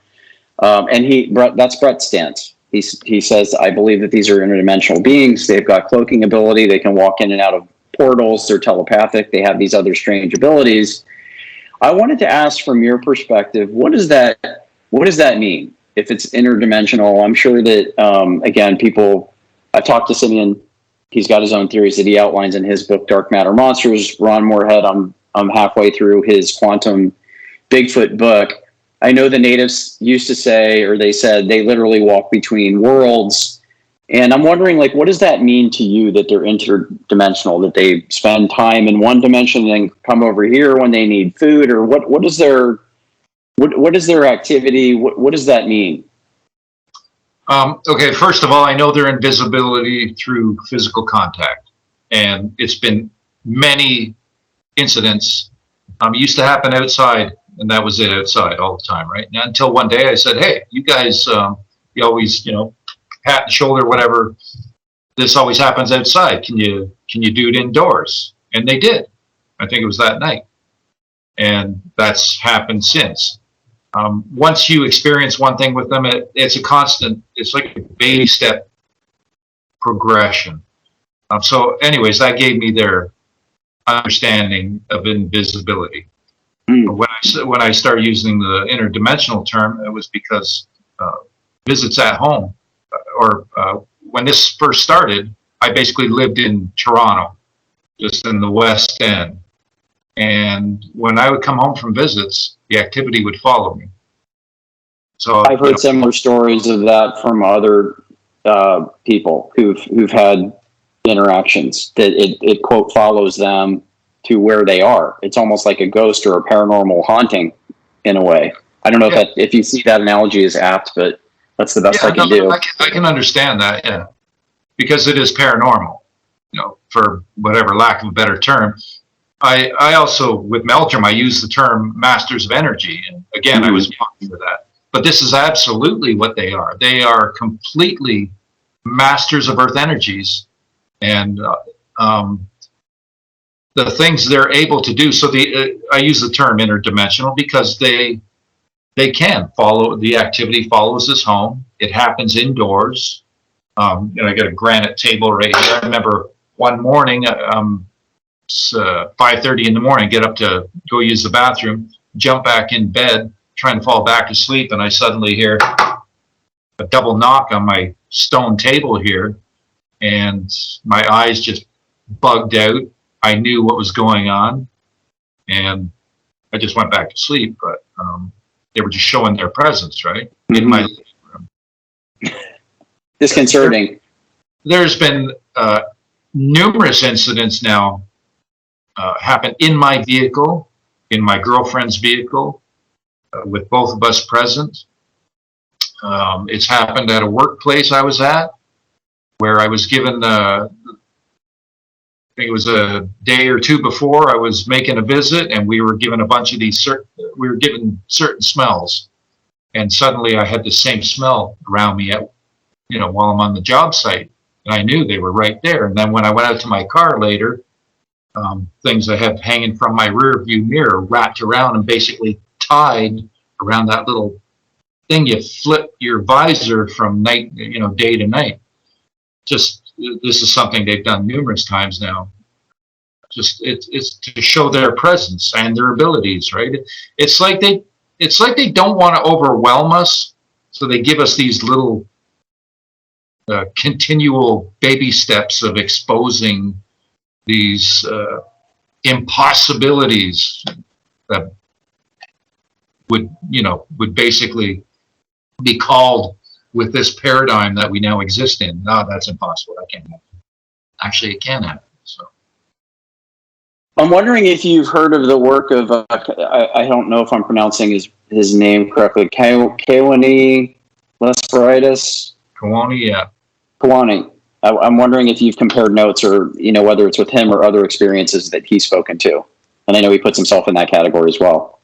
That's Brett's stance. He says, I believe that these are interdimensional beings. They've got cloaking ability. They can walk in and out of portals. They're telepathic. They have these other strange abilities. I wanted to ask from your perspective, what does that mean? If it's interdimensional, I'm sure that, again, I've talked to Simeon. He's got his own theories that he outlines in his book, Dark Matter Monsters. Ron Moorhead, I'm halfway through his Quantum Bigfoot book. I know the natives used to say, or they said, they literally walk between worlds. And I'm wondering, like, what does that mean to you that they're interdimensional, that they spend time in one dimension and then come over here when they need food? Or what is their activity? What does that mean? Okay, first of all, I know their invisibility through physical contact. And it's been many incidents. It used to happen outside, and that was it, outside all the time, right? And until one day I said, hey, you guys, you always, pat the shoulder, whatever. This always happens outside. Can you do it indoors? And they did. I think it was that night. And that's happened since. Once you experience one thing with them, it's a constant, it's like a baby step progression. So anyways, that gave me their understanding of invisibility. When I started using the interdimensional term, it was because visits at home, or when this first started, I basically lived in Toronto, just in the West End. And when I would come home from visits, the activity would follow me. So I've heard similar stories of that from other people who've had interactions, that it quote follows them to where they are. It's almost like a ghost or a paranormal haunting in a way. I don't know if you see that analogy is apt, but that's the best I can do. I can understand that, yeah, because it is paranormal, for whatever lack of a better term. I also, with Meldrum, I use the term masters of energy. And again, I was talking for that. But this is absolutely what they are. They are completely masters of earth energies. And the things they're able to do. So I use the term interdimensional because they can follow, the activity follows us home. It happens indoors. I got a granite table right here. I remember one morning, it's 5:30 in the morning, get up to go use the bathroom, jump back in bed, trying to fall back to sleep, and I suddenly hear a double knock on my stone table here, and my eyes just bugged out. I knew what was going on, and I just went back to sleep, but they were just showing their presence, right? In my living room. Disconcerting. There's been numerous incidents now happen in my vehicle, in my girlfriend's vehicle, with both of us present. It's happened at a workplace I was at, where I was given, I think it was a day or two before, I was making a visit, and we were given a bunch of these, we were given certain smells. And suddenly I had the same smell around me while I'm on the job site. And I knew they were right there. And then when I went out to my car later, things I had hanging from my rear view mirror wrapped around and basically tied around that little thing you flip your visor from night, day to night. Just, this is something they've done numerous times now. Just it's to show their presence and their abilities, right? It's like they don't want to overwhelm us, so they give us these little continual baby steps of exposing these impossibilities that would basically be called with this paradigm that we now exist in. No, that's impossible. That can't happen. Actually, it can happen. So, I'm wondering if you've heard of the work of I don't know if I'm pronouncing his name correctly. Kawani Lesperitis. Kawani, yeah. Kalani, I'm wondering if you've compared notes, or whether it's with him or other experiences that he's spoken to. And I know he puts himself in that category as well.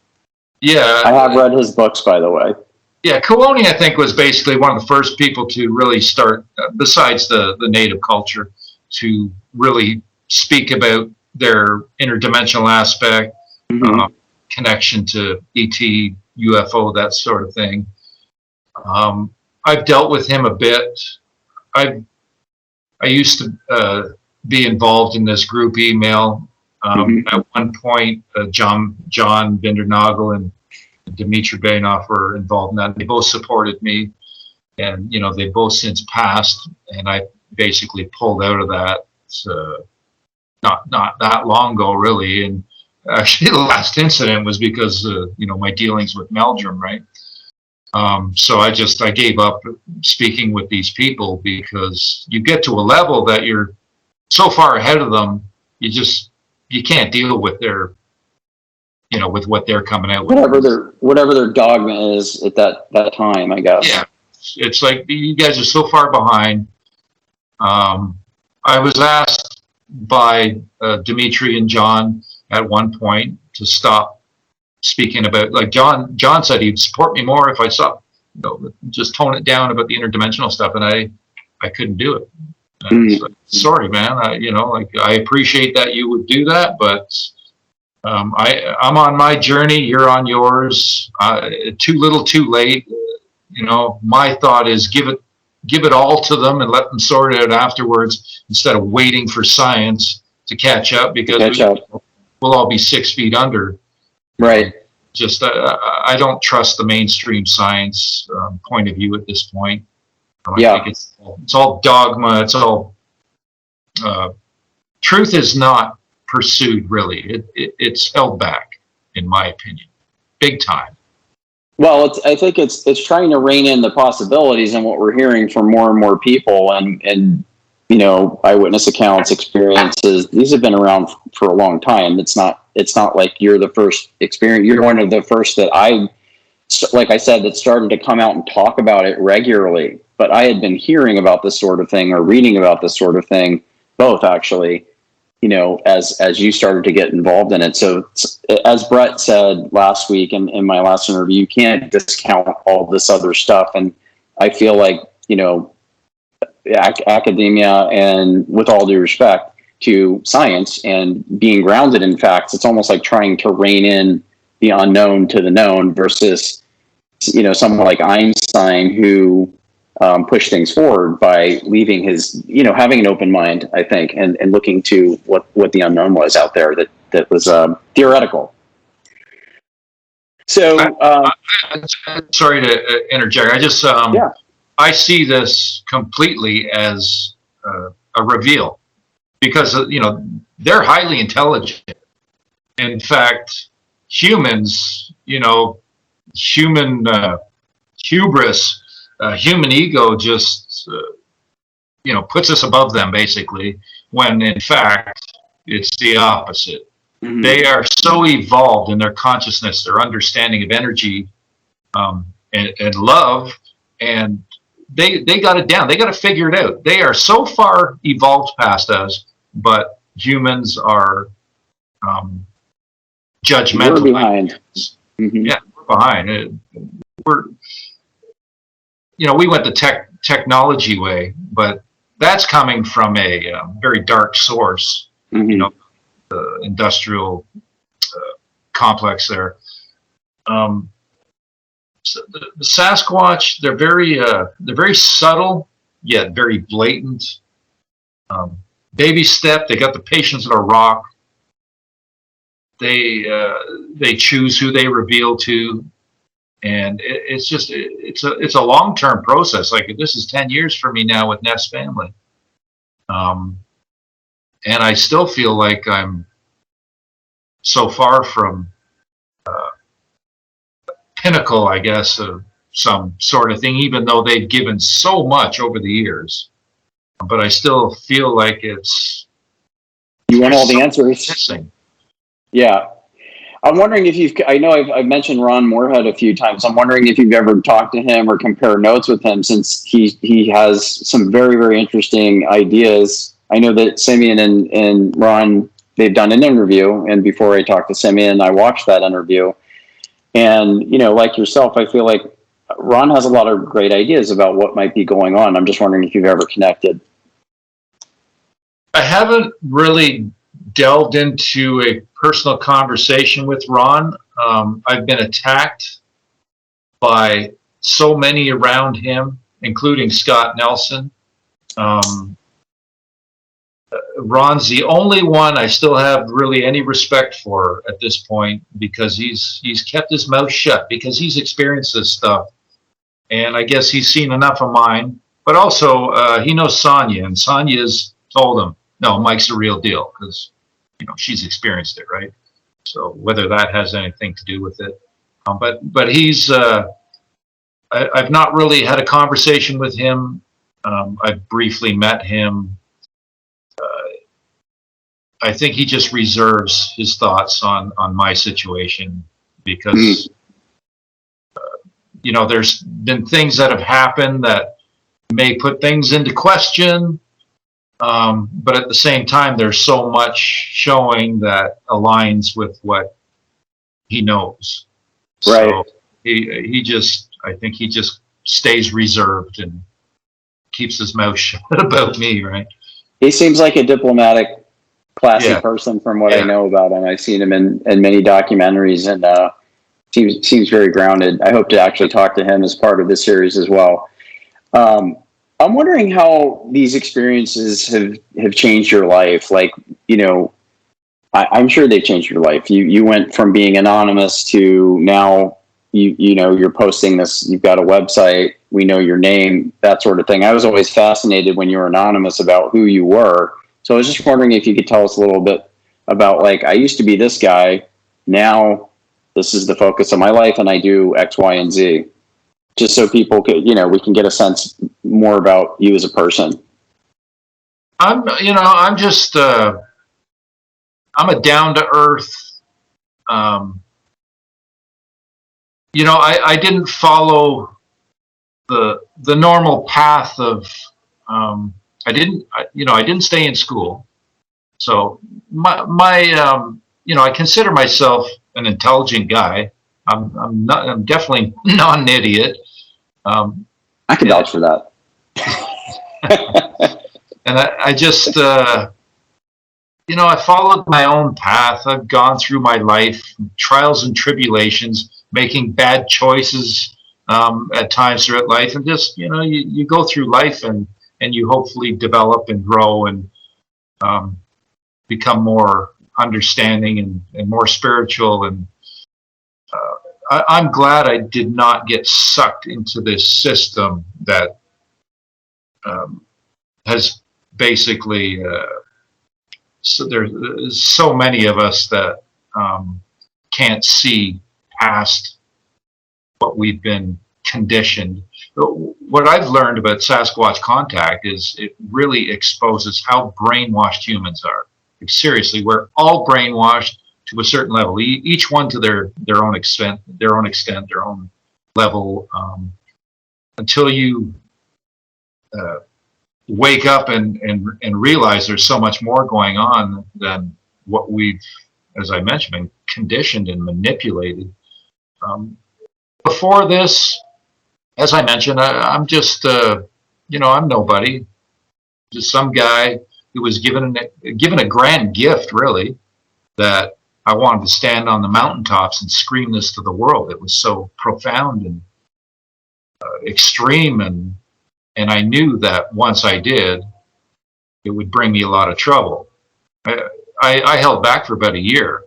Yeah. I have read his books, by the way. Yeah, Kalani, I think, was basically one of the first people to really start, besides the native culture, to really speak about their interdimensional aspect, connection to ET, UFO, that sort of thing. I've dealt with him a bit. I used to be involved in this group email. At one point, John Bindernagel and Dmitry Bainov were involved in that. They both supported me, and they both since passed, and I basically pulled out of that. Not that long ago, really. And actually, the last incident was because my dealings with Meldrum, right? So I gave up speaking with these people, because you get to a level that you're so far ahead of them, you can't deal with their, with what they're coming out with. Whatever their dogma is at that time, I guess. Yeah, it's like you guys are so far behind. I was asked by Dimitri and John at one point to stop speaking about, like John said he'd support me more if I stopped, just tone it down about the interdimensional stuff, and I couldn't do it. Like, sorry, man. I appreciate that you would do that, but I'm on my journey. You're on yours. Too little, too late. My thought is give it all to them and let them sort it out afterwards, instead of waiting for science to catch up, because we'll all be 6 feet under. Right. Just I don't trust the mainstream science point of view at this point. I think it's all dogma. It's all truth is not pursued, really. It's held back, in my opinion, big time. Well, I think it's trying to rein in the possibilities, and what we're hearing from more and more people, and eyewitness accounts, experiences. These have been around for a long time. It's not like you're the first experience. You're one of the first that like I said, that started to come out and talk about it regularly. But I had been hearing about this sort of thing, or reading about this sort of thing, both actually, as you started to get involved in it. So as Brett said last week in my last interview, you can't discount all this other stuff. And I feel like, academia, and with all due respect to science and being grounded in facts, it's almost like trying to rein in the unknown to the known, versus, someone like Einstein, who pushed things forward by leaving his, having an open mind, I think, and looking to what the unknown was out there that was theoretical. So, sorry to interject. I just, I see this completely as a reveal, because they're highly intelligent. In fact, humans, human hubris, human ego just puts us above them, basically, when in fact it's the opposite. They are so evolved in their consciousness, their understanding of energy, and love, and they got it down. They got to figure it out. They are so far evolved past us, but humans are judgmental. We're behind. Yeah, we're behind. We went the technology way, but that's coming from a very dark source. The industrial complex there. So the Sasquatch, they're very subtle yet very blatant. Baby step. They got the patience of a rock. They choose who they reveal to, and it's a long-term process. Like, this is 10 years for me now with Neff's family, and I still feel like I'm so far from pinnacle, I guess, of some sort of thing, even though they've given so much over the years. But I still feel like you want all the answers. Missing. Yeah. I'm wondering if I know I've mentioned Ron Moorhead a few times. I'm wondering if you've ever talked to him or compared notes with him, since he has some very, very interesting ideas. I know that Simeon and Ron, they've done an interview, and before I talked to Simeon, I watched that interview. And, like yourself, I feel like Ron has a lot of great ideas about what might be going on. I'm just wondering if you've ever connected. I haven't really delved into a personal conversation with Ron. I've been attacked by so many around him, including Scott Nelson. Ron's the only one I still have really any respect for at this point, because he's kept his mouth shut, because he's experienced this stuff. And I guess he's seen enough of mine. But also, he knows Sonia, and Sonia's told him, no, Mike's the real deal, because she's experienced it, right? So whether that has anything to do with it, but he's I've not really had a conversation with him. I briefly met him. I think he just reserves his thoughts on my situation, because there's been things that have happened that may put things into question. But at the same time, there's so much showing that aligns with what he knows. Right. So I think he just stays reserved and keeps his mouth shut about me, right? He seems like a diplomatic, classy person from what I know about him. I've seen him in many documentaries, and seems very grounded. I hope to actually talk to him as part of this series as well. I'm wondering how these experiences have changed your life. Like, I'm sure they've changed your life. You went from being anonymous to now you're posting this, you've got a website, we know your name, that sort of thing. I was always fascinated when you were anonymous about who you were. So I was just wondering if you could tell us a little bit about, like, I used to be this guy, now this is the focus of my life and I do X, Y, and Z. Just so people could, we can get a sense more about you as a person. I'm just, I'm a down to earth. I didn't follow the normal path of, I didn't stay in school. So I consider myself an intelligent guy. I'm definitely not an idiot. I can vouch for that. And I just, I followed my own path. I've gone through my life, trials and tribulations, making bad choices at times throughout life. And just, you go through life and you hopefully develop and grow and become more understanding and more spiritual. And I'm glad I did not get sucked into this system that has basically, so there's so many of us that can't see past what we've been conditioned. What I've learned about Sasquatch contact is it really exposes how brainwashed humans are. Like, seriously, we're all brainwashed to a certain level, each one to their own extent, their own level, until you wake up and realize there's so much more going on than what we've, as I mentioned, been conditioned and manipulated. Before this, as I mentioned, I'm just, I'm nobody, just some guy who was given a grand gift, really, that I wanted to stand on the mountaintops and scream this to the world. It was so profound and extreme, and I knew that once I did, it would bring me a lot of trouble. I held back for about a year.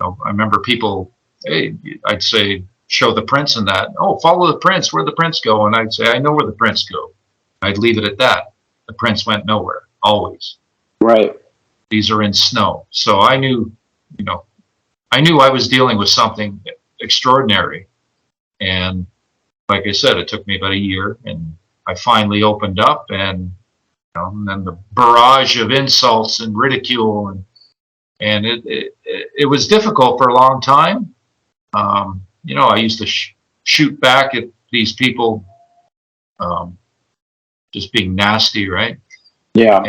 I remember people, hey, I'd say, show the prints and that. Oh, follow the prints. Where'd the prints go? And I'd say, I know where the prints go. I'd leave it at that. The prints went nowhere, always. Right. These are in snow. So I knew, I was dealing with something extraordinary. And like I said, it took me about a year, and I finally opened up, and then the barrage of insults and ridicule And it was difficult for a long time. You know, I used to shoot back at these people, just being nasty, right? Yeah.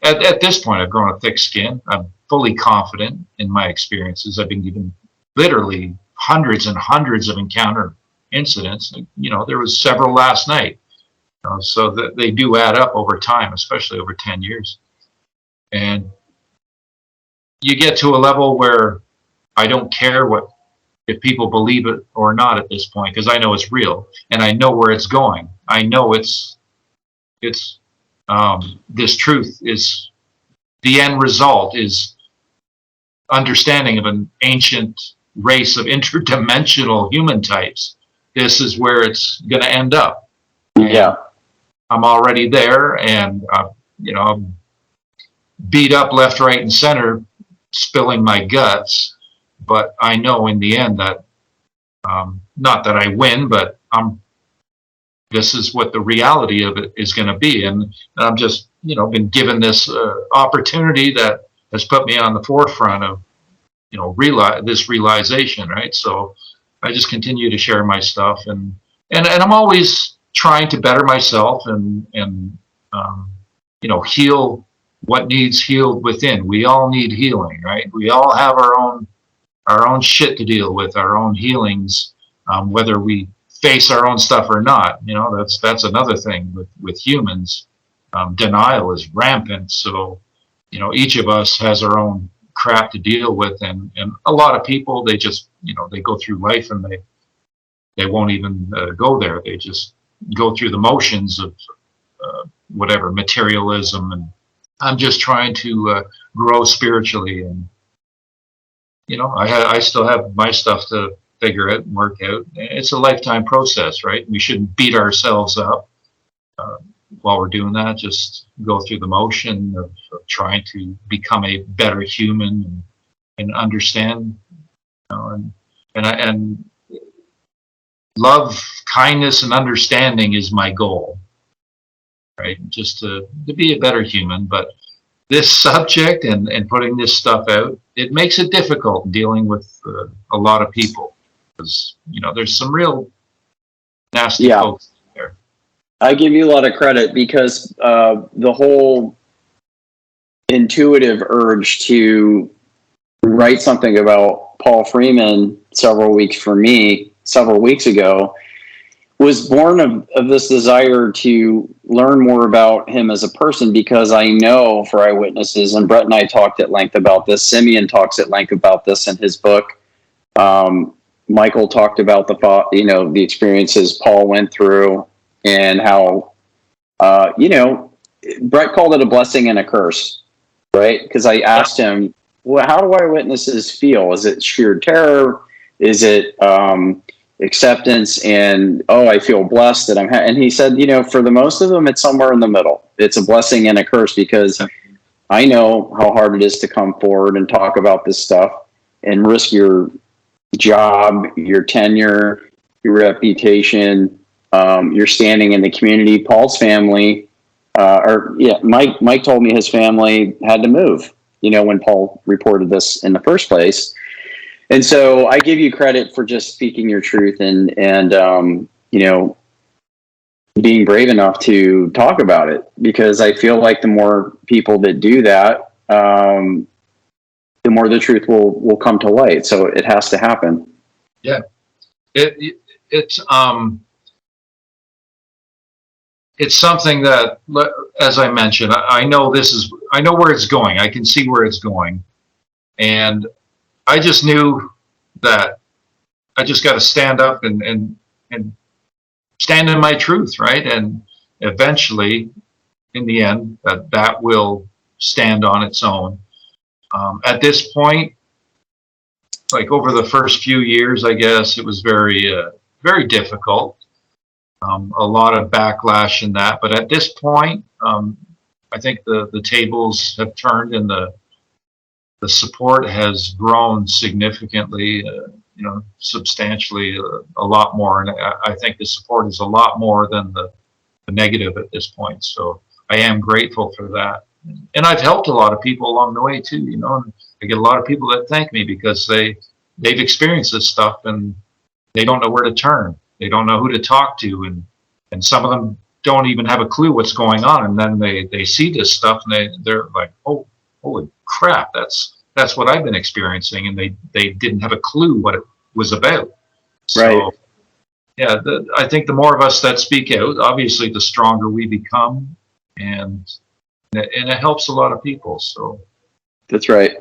And at this point, I've grown a thick skin. I'm fully confident in my experiences. I've been given literally hundreds and hundreds of encounter incidents. You know, there was several last night. So that they do add up over time, especially over 10 years. And you get to a level where I don't care if people believe it or not at this point, because I know it's real and I know where it's going. I know this truth is the end result is understanding of an ancient race of interdimensional human types. This is where it's going to end up. Yeah. I'm already there, and you know, I'm beat up left, right, and center, spilling my guts. But I know in the end that not that I win, but this is what the reality of it is going to be, and I'm just, you know, been given this opportunity that has put me on the forefront of, you know, this realization, right? So I just continue to share my stuff, and I'm always trying to better myself and you know, heal what needs healed within. We all need healing, right? We all have our own shit to deal with, our own healings, whether we face our own stuff or not. You know, that's another thing with humans. Denial is rampant. So, you know, each of us has our own crap to deal with, and a lot of people, they just, you know, they go through life and they won't even go there. They just go through the motions of whatever materialism, and I'm just trying to grow spiritually, and you know, I still have my stuff to figure out and work out. It's a lifetime process, right? We shouldn't beat ourselves up while we're doing that. Just go through the motion of trying to become a better human and understand, you know, and love, kindness, and understanding is my goal, right? Just to be a better human. But this subject and putting this stuff out, it makes it difficult dealing with a lot of people, because, you know, there's some real nasty folks there. I give you a lot of credit, because the whole intuitive urge to write something about Paul Freeman several weeks ago was born of this desire to learn more about him as a person, because I know for eyewitnesses, and Brett and I talked at length about this, Simeon talks at length about this in his book. Michael talked about the experiences Paul went through, and how, you know, Brett called it a blessing and a curse, right? Because I asked him, well, how do eyewitnesses feel? Is it sheer terror? Is it acceptance and, oh, I feel blessed that and he said, you know, for the most of them, it's somewhere in the middle. It's a blessing and a curse, because I know how hard it is to come forward and talk about this stuff and risk your job, your tenure, your reputation, your standing in the community. Paul's family, Mike told me his family had to move, you know, when Paul reported this in the first place. And so I give you credit for just speaking your truth and you know, being brave enough to talk about it, because I feel like the more people that do that, the more the truth will come to light. So it has to happen. Yeah, it's something that, as I mentioned, I know where it's going. I can see where it's going, and I just knew that I just got to stand up and stand in my truth, right? And eventually, in the end, that will stand on its own. At this point, like over the first few years, I guess it was very, very difficult. A lot of backlash in that, but at this point, I think the tables have turned, and the support has grown significantly, you know, substantially, a lot more. And I think the support is a lot more than the negative at this point. So I am grateful for that. And I've helped a lot of people along the way too, you know, and I get a lot of people that thank me because they've experienced this stuff and they don't know where to turn. They don't know who to talk to, and some of them don't even have a clue what's going on. And then they see this stuff and they're like, oh, holy crap, that's what I've been experiencing, and they didn't have a clue what it was about. So, Right. yeah, I think the more of us that speak out, obviously, the stronger we become, and it helps a lot of people. So That's right.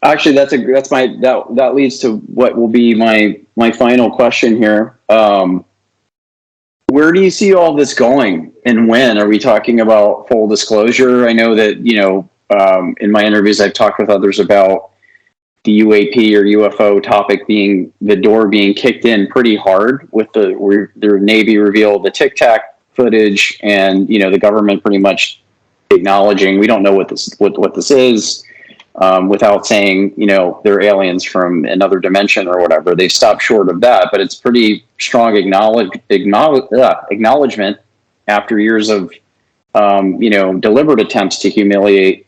Actually, that leads to what will be my final question here. Where do you see all this going, and when? Are we talking about full disclosure? I know that, in my interviews, I've talked with others about the UAP or UFO topic being the door being kicked in pretty hard with the Navy reveal the Tic Tac footage, and the government pretty much acknowledging we don't know what this is, without saying they're aliens from another dimension or whatever. They stopped short of that, but it's pretty strong acknowledgement after years of deliberate attempts to humiliate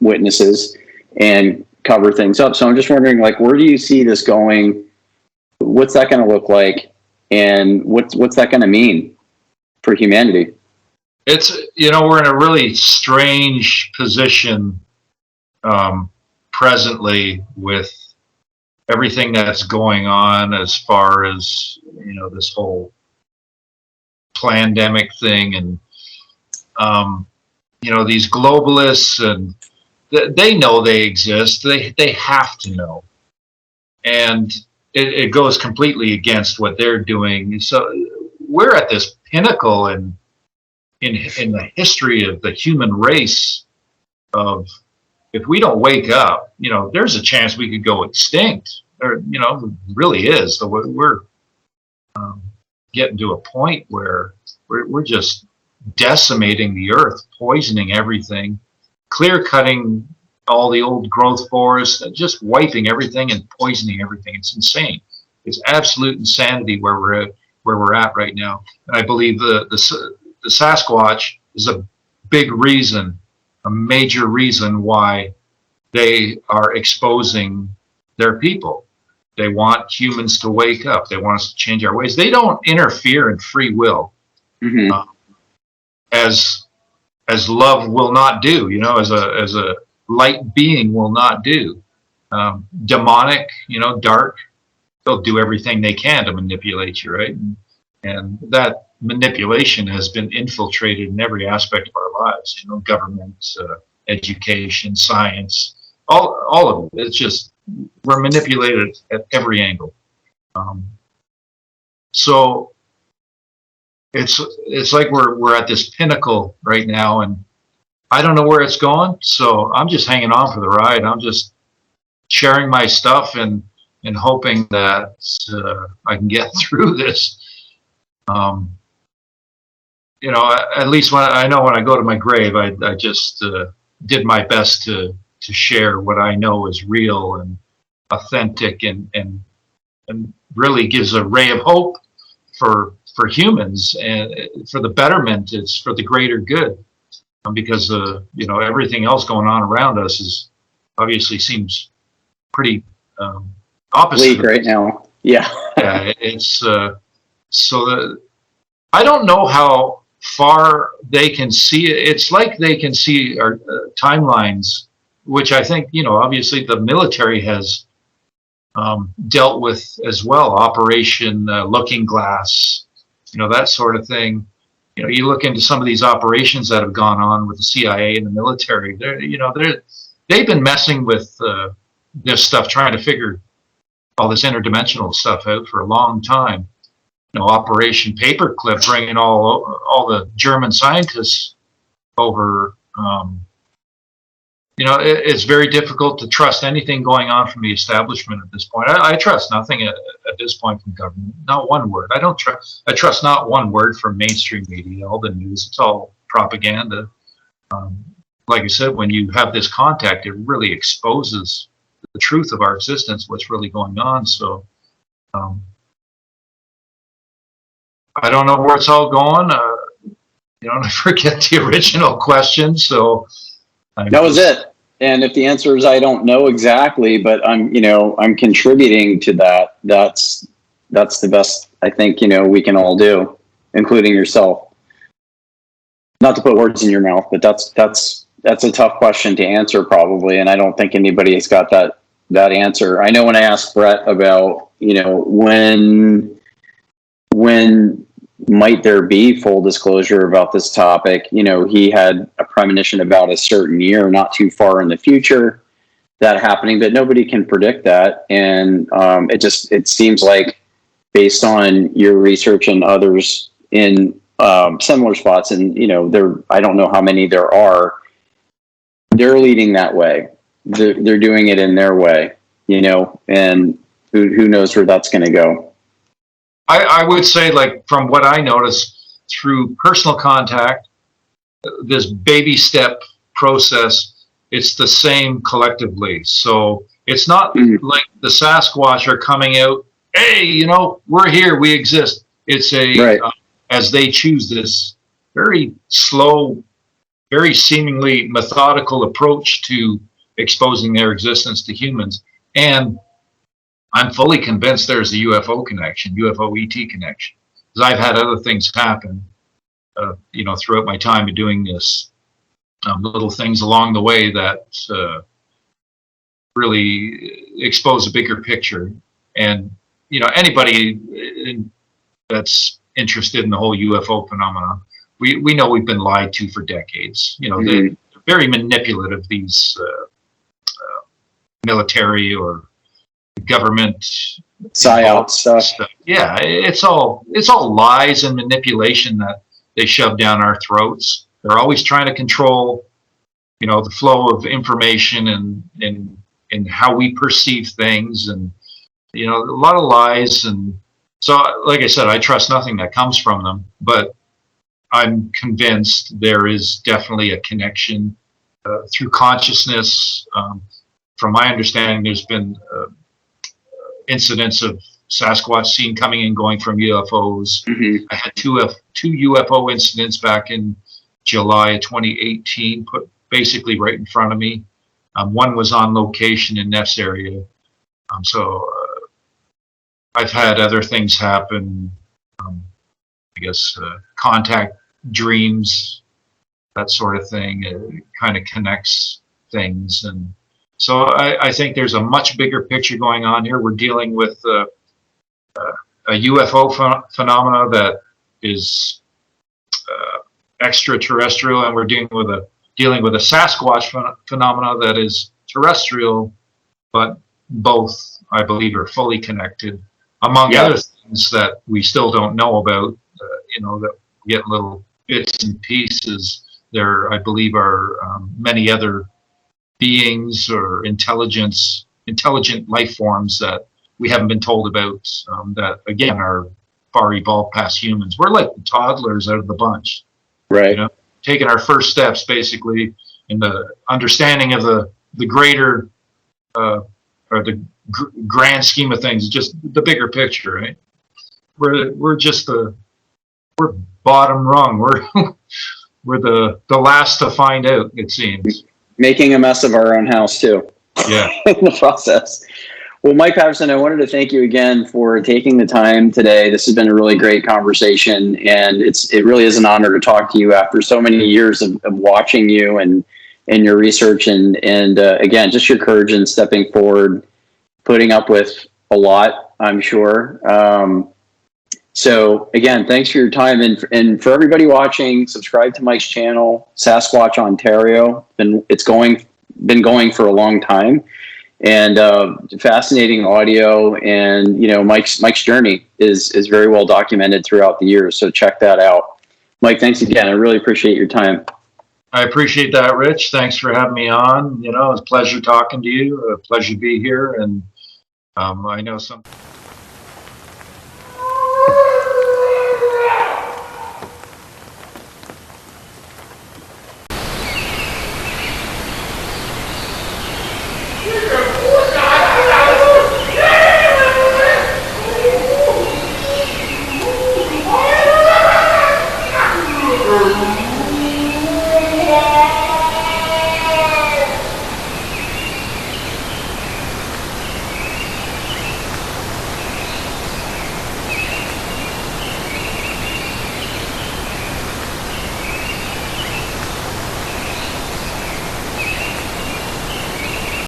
witnesses and cover things up. So I'm just wondering, where do you see this going? What's that going to look like, and what's that going to mean for humanity? it's we're in a really strange position presently with everything that's going on as far as this whole pandemic thing, and these globalists, and they know they exist. They have to know, and it goes completely against what they're doing. So we're at this pinnacle in the history of the human race of, if we don't wake up, there's a chance we could go extinct. There, really is. So we're getting to a point where we're just decimating the earth, poisoning everything, clear cutting all the old growth forests, just wiping everything and poisoning everything. It's insane. It's absolute insanity where we're at right now. And I believe the Sasquatch is a big reason, a major reason why they are exposing their people. They want humans to wake up. They want us to change our ways. They don't interfere in free will, Mm-hmm. as love will not do. As a light being will not do. Demonic, dark. They'll do everything they can to manipulate you, right? And that manipulation has been infiltrated in every aspect of our lives. Government, education, science, all of it. It's just, we're manipulated at every angle. So it's like we're at this pinnacle right now, and I don't know where it's going. So I'm just hanging on for the ride. I'm just sharing my stuff and hoping that I can get through this. At least when I go to my grave, I just did my best to share what I know is real and authentic, and really gives a ray of hope for humans, and for the betterment. It's for the greater good, because everything else going on around us is obviously seems pretty opposite Bleak right now. Yeah. Yeah, it's I don't know how far they can see it. It's like they can see our timelines, which I think obviously the military has dealt with as well. Operation Looking Glass, that sort of thing. You look into some of these operations that have gone on with the CIA and the military. They've been messing with this stuff, trying to figure all this interdimensional stuff out for a long time. Operation Paperclip, bringing all the German scientists over. It's very difficult to trust anything going on from the establishment at this point. I trust nothing at this point from government. Not one word. I trust not one word from mainstream media. All the news, it's all propaganda. Like I said, when you have this contact, it really exposes the truth of our existence, what's really going on. So I don't know where it's all going. I forget the original question. So That was it. And if the answer is I don't know exactly, but I'm contributing to that, that's the best I think, we can all do, including yourself. Not to put words in your mouth, but that's a tough question to answer probably, and I don't think anybody has got that answer. I know when I asked Brett about, when might there be full disclosure about this topic, he had a premonition about a certain year, not too far in the future, that happening, but nobody can predict that. And it seems like, based on your research and others in similar spots, and I don't know how many there are, they're leading that way. They're doing it in their way, and who knows where that's going to go. I would say, like, from what I noticed through personal contact, this baby step process, it's the same collectively. So it's not like the Sasquatch are coming out, hey, we're here, we exist. It's as they choose this very slow, very seemingly methodical approach to exposing their existence to humans. And I'm fully convinced there's a UFO connection, UFO ET connection, because I've had other things happen, throughout my time of doing this, little things along the way that really expose a bigger picture. And, anybody that's interested in the whole UFO phenomenon, we know we've been lied to for decades. They're very manipulative, these military or government psyop stuff. Yeah, it's all lies and manipulation that they shove down our throats. They're always trying to control, the flow of information and how we perceive things, and a lot of lies. And so, like I said, I trust nothing that comes from them, but I'm convinced there is definitely a connection through consciousness. From my understanding, there's been incidents of Sasquatch seen coming and going from UFOs. I had two UFO incidents back in July of 2018, put basically right in front of me. One was on location in Neff's area. I've had other things happen. I guess contact dreams, that sort of thing. It kind of connects things. And so I think there's a much bigger picture going on here. We're dealing with a UFO phenomena that is extraterrestrial, and we're dealing with a Sasquatch phenomena that is terrestrial, but both, I believe, are fully connected, among other things that we still don't know about. That we get little bits and pieces. There, I believe, are many other beings or intelligent life forms that we haven't been told about, that again are far evolved past humans. We're like the toddlers out of the bunch, right? Taking our first steps basically in the understanding of the greater or the grand scheme of things, just the bigger picture, right? We're bottom rung. We're the last to find out, it seems. Making a mess of our own house too. Yeah. In the process. Well, Mike Paterson, I wanted to thank you again for taking the time today. This has been a really great conversation, and it really is an honor to talk to you after so many years of watching you and your research, and again, just your courage in stepping forward, putting up with a lot, I'm sure. So again, thanks for your time, and for everybody watching, subscribe to Mike's channel, Sasquatch Ontario. It's been going for a long time, and fascinating audio, and Mike's journey is very well documented throughout the years. So check that out. Mike, thanks again. I really appreciate your time. I appreciate that, Rich. Thanks for having me on. It was a pleasure talking to you. A pleasure to be here, and I know some.